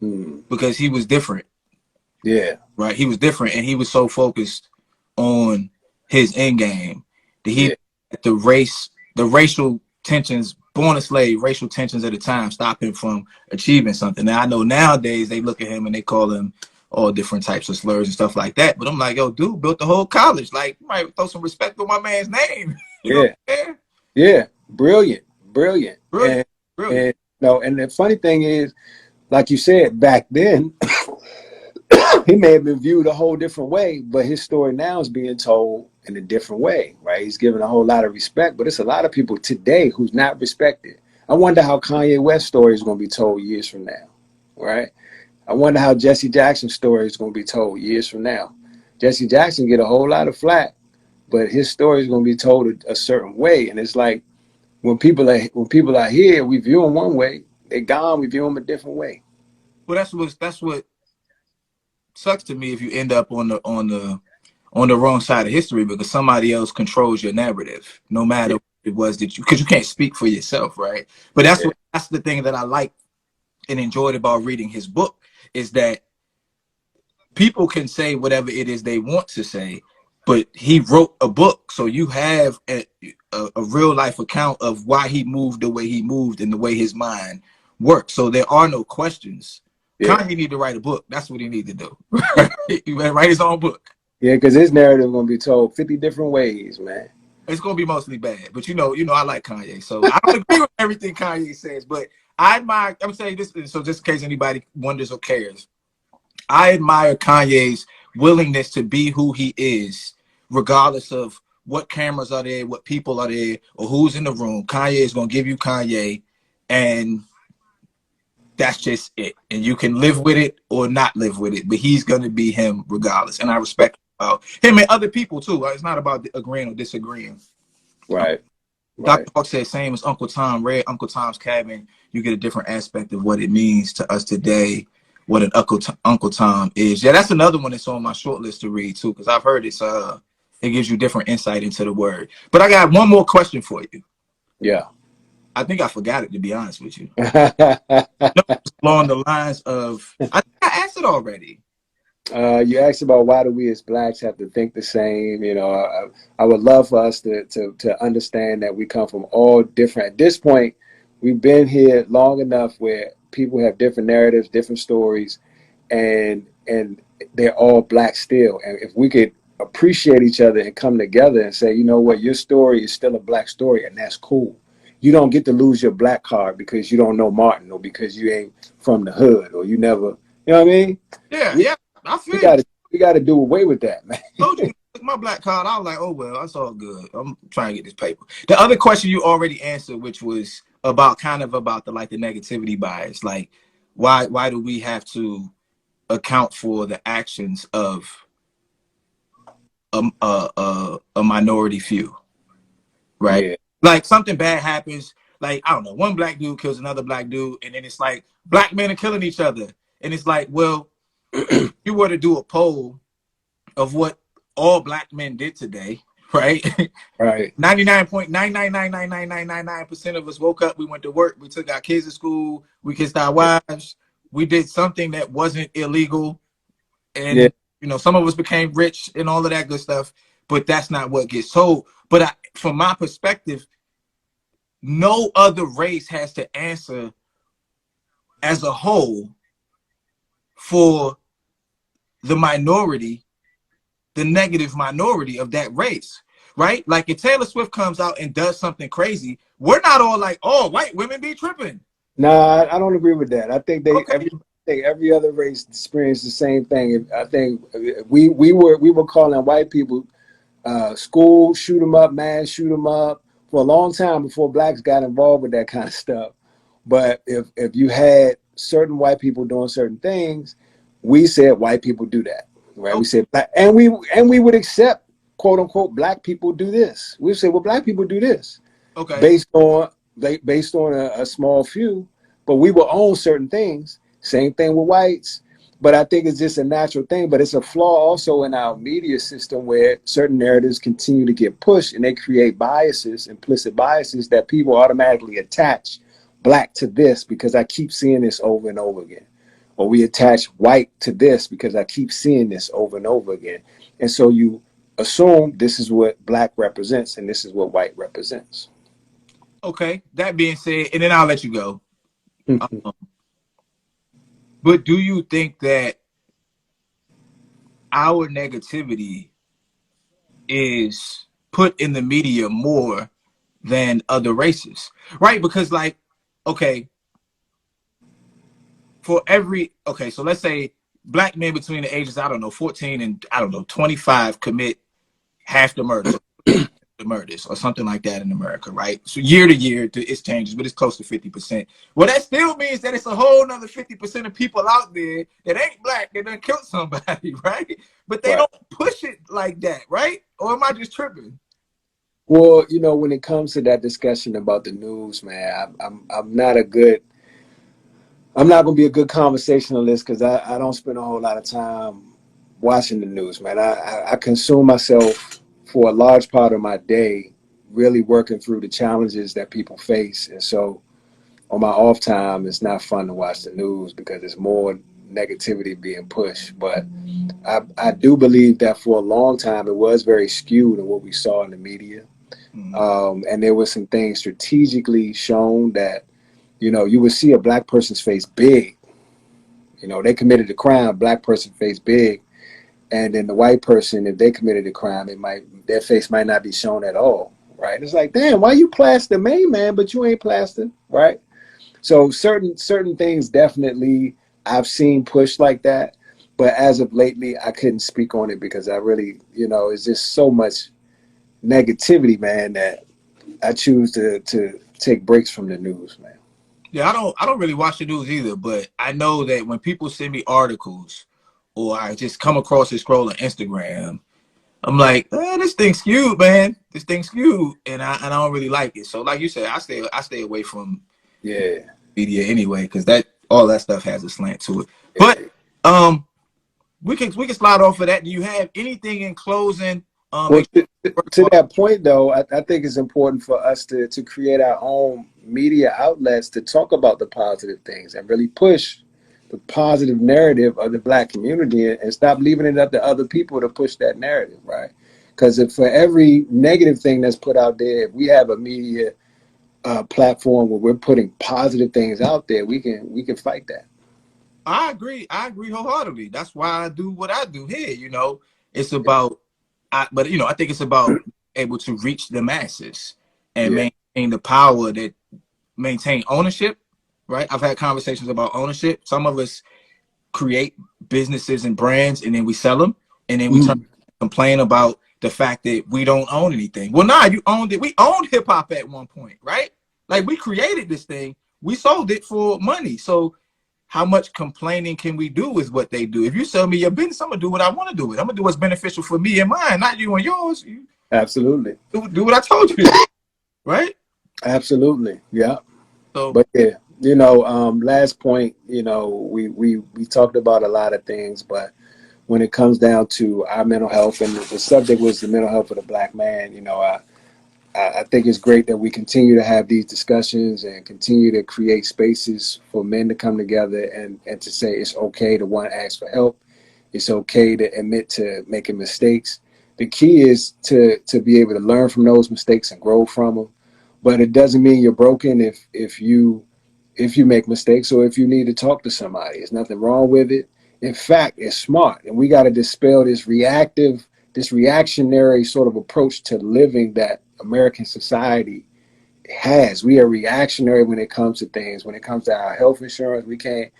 Mm. because he was different. Yeah. Right? He was different, and he was so focused on his end game that he the racial tensions, born a slave, racial tensions at the time stop him from achieving something. Now I know nowadays they look at him and they call him all different types of slurs and stuff like that. But I'm like, yo, dude built the whole college. Like, you might throw some respect on my man's name. You know Yeah. what I'm saying? Yeah. Brilliant. Brilliant. And and the funny thing is, like you said, back then, he may have been viewed a whole different way, but his story now is being told in a different way, right? He's given a whole lot of respect, but it's a lot of people today who's not respected. I wonder how Kanye West's story is going to be told years from now, right? I wonder how Jesse Jackson's story is going to be told years from now. Jesse Jackson get a whole lot of flack, but his story is going to be told a certain way. And it's like when people are here, we view them one way. They're gone, we view them a different way. Well, that's what sucks to me if you end up on the wrong side of history because somebody else controls your narrative, no matter what it was that because you can't speak for yourself, right? But that's the thing that I like and enjoyed about reading his book is that people can say whatever it is they want to say, but he wrote a book, so you have a real life account of why he moved the way he moved and the way his mind worked. So there are no questions. Yeah. Kanye need to write a book. That's what he need to do. He write his own book. Yeah, because his narrative is going to be told 50 different ways, man. It's going to be mostly bad. But, I like Kanye. So I don't agree with everything Kanye says. But I admire, I'm saying this, so just in case anybody wonders or cares, I admire Kanye's willingness to be who he is, regardless of what cameras are there, what people are there, or who's in the room. Kanye is going to give you Kanye, and that's just it. And you can live with it or not live with it, but he's going to be him regardless. And I respect him and other people too. It's not about agreeing or disagreeing. Right. Dr. Hawk said, same as Uncle Tom. Read Uncle Tom's Cabin. You get a different aspect of what it means to us today, what an Uncle Tom is. Yeah, that's another one that's on my short list to read too, because I've heard it gives you different insight into the word. But I got one more question for you. Yeah. I think I forgot it, to be honest with you. Along the lines of, I think I asked it already. You asked about why do we as blacks have to think the same. I would love for us to understand that we come from all different. At this point, we've been here long enough where people have different narratives, different stories, and they're all black still. And if we could appreciate each other and come together and say, you know what, your story is still a black story, and that's cool. You don't get to lose your black card because you don't know Martin, or because you ain't from the hood, or you never, you know what I mean? Yeah, We yeah, I we feel you. got to we got to do away with that, man. Told you my black card. I was like, oh well, that's all good. I'm trying to get this paper. The other question you already answered, which was about kind of about the like the negativity bias, like why do we have to account for the actions of a minority few, right? Yeah, Like something bad happens, like I don't know, one black dude kills another black dude, and then it's like black men are killing each other, and it's like, well, if you were to do a poll of what all black men did today, right? right. 99.9999999% of us woke up, we went to work, we took our kids to school, we kissed our wives, we did something that wasn't illegal, Yeah, and you know, some of us became rich and all of that good stuff, but that's not what gets told. But from my perspective, no other race has to answer as a whole for the minority, the negative minority of that race, right? Like if Taylor Swift comes out and does something crazy, we're not all like, oh, white women be tripping. nah, I don't agree with that. I think Okay. every other race experienced the same thing. I think we were calling white people school shoot 'em up, man, shoot 'em up for a long time before blacks got involved with that kind of stuff. But if you had certain white people doing certain things, we said white people do that, right? We Okay. said black, and we would accept quote unquote black people do this. We said, well, black people do this Okay. based on a small few, but we will own certain things. Same thing with whites. But I think it's just a natural thing. But it's a flaw also in our media system where certain narratives continue to get pushed and they create biases, implicit biases that people automatically attach black to this because I keep seeing this over and over again. Or we attach white to this because I keep seeing this over and over again. And so you assume this is what black represents and this is what white represents. Okay. That being said, and then I'll let you go. Um, but do you think that our negativity is put in the media more than other races, right? Because like, okay, okay, so let's say black men between the ages, I don't know, 14 and I don't know, 25 commit half the murders, the murders or something like that in America, right? So year to year, it's changes, but it's close to 50%. Well, that still means that it's a whole nother 50% of people out there that ain't black that done killed somebody, right? But they Right. don't push it like that, right? Or am I just tripping? Well, when it comes to that discussion about the news, man, I'm not going to be a good conversationalist because I don't spend a whole lot of time watching the news, man. I consume myself for a large part of my day really working through the challenges that people face. And so on my off time, it's not fun to watch the news because it's more negativity being pushed. But I do believe that for a long time, it was very skewed in what we saw in the media. Mm-hmm. And there were some things strategically shown that, you would see a black person's face big. They committed a crime, black person face big. And then the white person, if they committed a crime, their face might not be shown at all. Right. It's like, damn, why you plaster main man, but you ain't plastered, right? So certain things definitely I've seen pushed like that. But as of lately, I couldn't speak on it because I really, it's just so much negativity, man, that I choose to take breaks from the news, man. Yeah, I don't really watch the news either, but I know that when people send me articles or I just come across and scroll on Instagram, I'm like, this thing's skewed, man. This thing's skewed, and I don't really like it. So, like you said, I stay away from Yeah. media anyway because that all that stuff has a slant to it. But Yeah. we can slide off of that. Do you have anything in closing? Well, Make sure to that point, though, I think it's important for us to create our own media outlets to talk about the positive things and really push the positive narrative of the black community and stop leaving it up to other people to push that narrative, right? Because if for every negative thing that's put out there, if we have a media platform where we're putting positive things out there, we can fight that. I agree wholeheartedly. That's why I do what I do here. It's about but I think it's about able to reach the masses and Yeah. maintain the power that maintain ownership. Right. I've had conversations about ownership. Some of us create businesses and brands, and then we sell them, and then we complain about the fact that we don't own anything. Well, nah, you owned it. We owned hip hop at one point, right? Like we created this thing, we sold it for money. So how much complaining can we do is what they do. If you sell me your business, I'm gonna do what I want to do. I'm gonna do what's beneficial for me and mine, not you and yours. You Absolutely. do what I told you, right? Absolutely. Yeah. So, But yeah, last point, we talked about a lot of things, but when it comes down to our mental health, and the subject was the mental health of the Black man, I think it's great that we continue to have these discussions and continue to create spaces for men to come together and to say it's okay to want to ask for help. It's okay to admit to making mistakes. The key is to be able to learn from those mistakes and grow from them. But it doesn't mean you're broken if you make mistakes or if you need to talk to somebody. There's nothing wrong with it. In fact, it's smart. And we got to dispel this reactionary sort of approach to living that American society has. We are reactionary when it comes to things. When it comes to our health insurance, we can't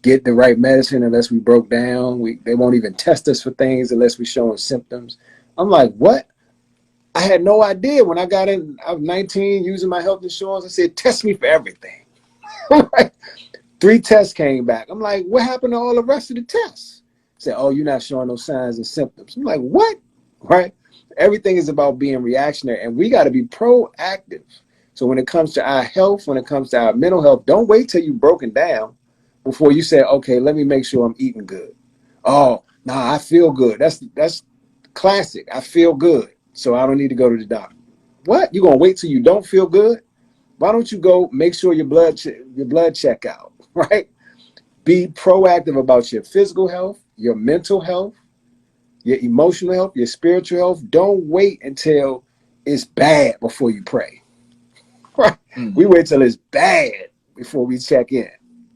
get the right medicine unless we broke down. They won't even test us for things unless we showing symptoms. I'm like, what? I had no idea when I got in. I was 19 using my health insurance. I said, test me for everything. 3 tests came back. I'm like, what happened to all the rest of the tests? Said, oh, you're not showing no signs and symptoms. I'm like, what? Right? Everything is about being reactionary, and we got to be proactive. So when it comes to our health, when it comes to our mental health, don't wait till you're broken down before you say, okay, let me make sure I'm eating good. Oh, nah, I feel good. That's classic. I feel good, so I don't need to go to the doctor. What? You gonna wait till you don't feel good? Why don't you go make sure your blood check out, right? Be proactive about your physical health, your mental health, your emotional health, your spiritual health. Don't wait until it's bad before you pray. Right? We wait till it's bad before we check in.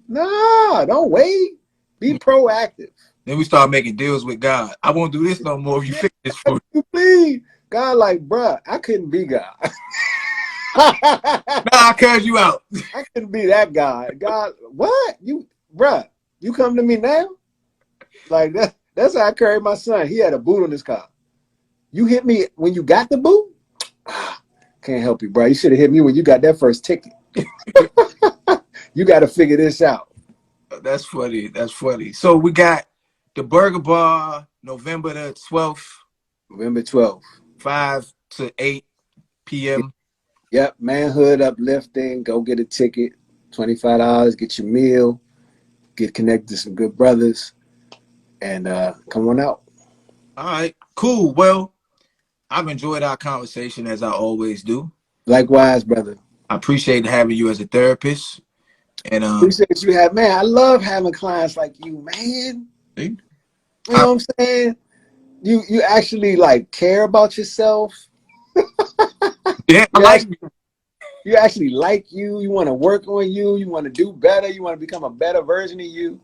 No, don't wait. Be proactive. Then we start making deals with God. I won't do this no more if you fix this for me. Please. God, like, bruh, I couldn't be God. Nah, I curse you out. I couldn't be that guy. God, what? Bruh, you come to me now? Like, that's how I carried my son. He had a boot on his car. You hit me when you got the boot? Can't help you, bro. You should have hit me when you got that first ticket. You got to figure this out. That's funny. That's funny. So we got the Burger Bar, November the 12th. November 12th. 5 to 8 p.m. Yep, manhood uplifting. Go get a ticket. $25. Get your meal. Get connected to some good brothers. And come on out. All right, cool. Well, I've enjoyed our conversation as I always do. Likewise, brother. I appreciate having you as a therapist. And appreciate you have, man. I love having clients like you, man. You know what I'm saying? You actually like care about yourself. Yeah, you actually like you. You want to work on you. You want to do better. You want to become a better version of you.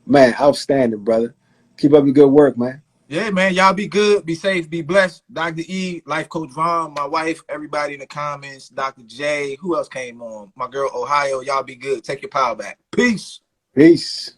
Man, outstanding, brother. Keep up the good work, man. Yeah, man. Y'all be good, be safe, be blessed. Dr. E, Life Coach Vaughn, my wife, everybody in the comments, Dr. J, who else came on? My girl, Ohio. Y'all be good. Take your power back. Peace. Peace.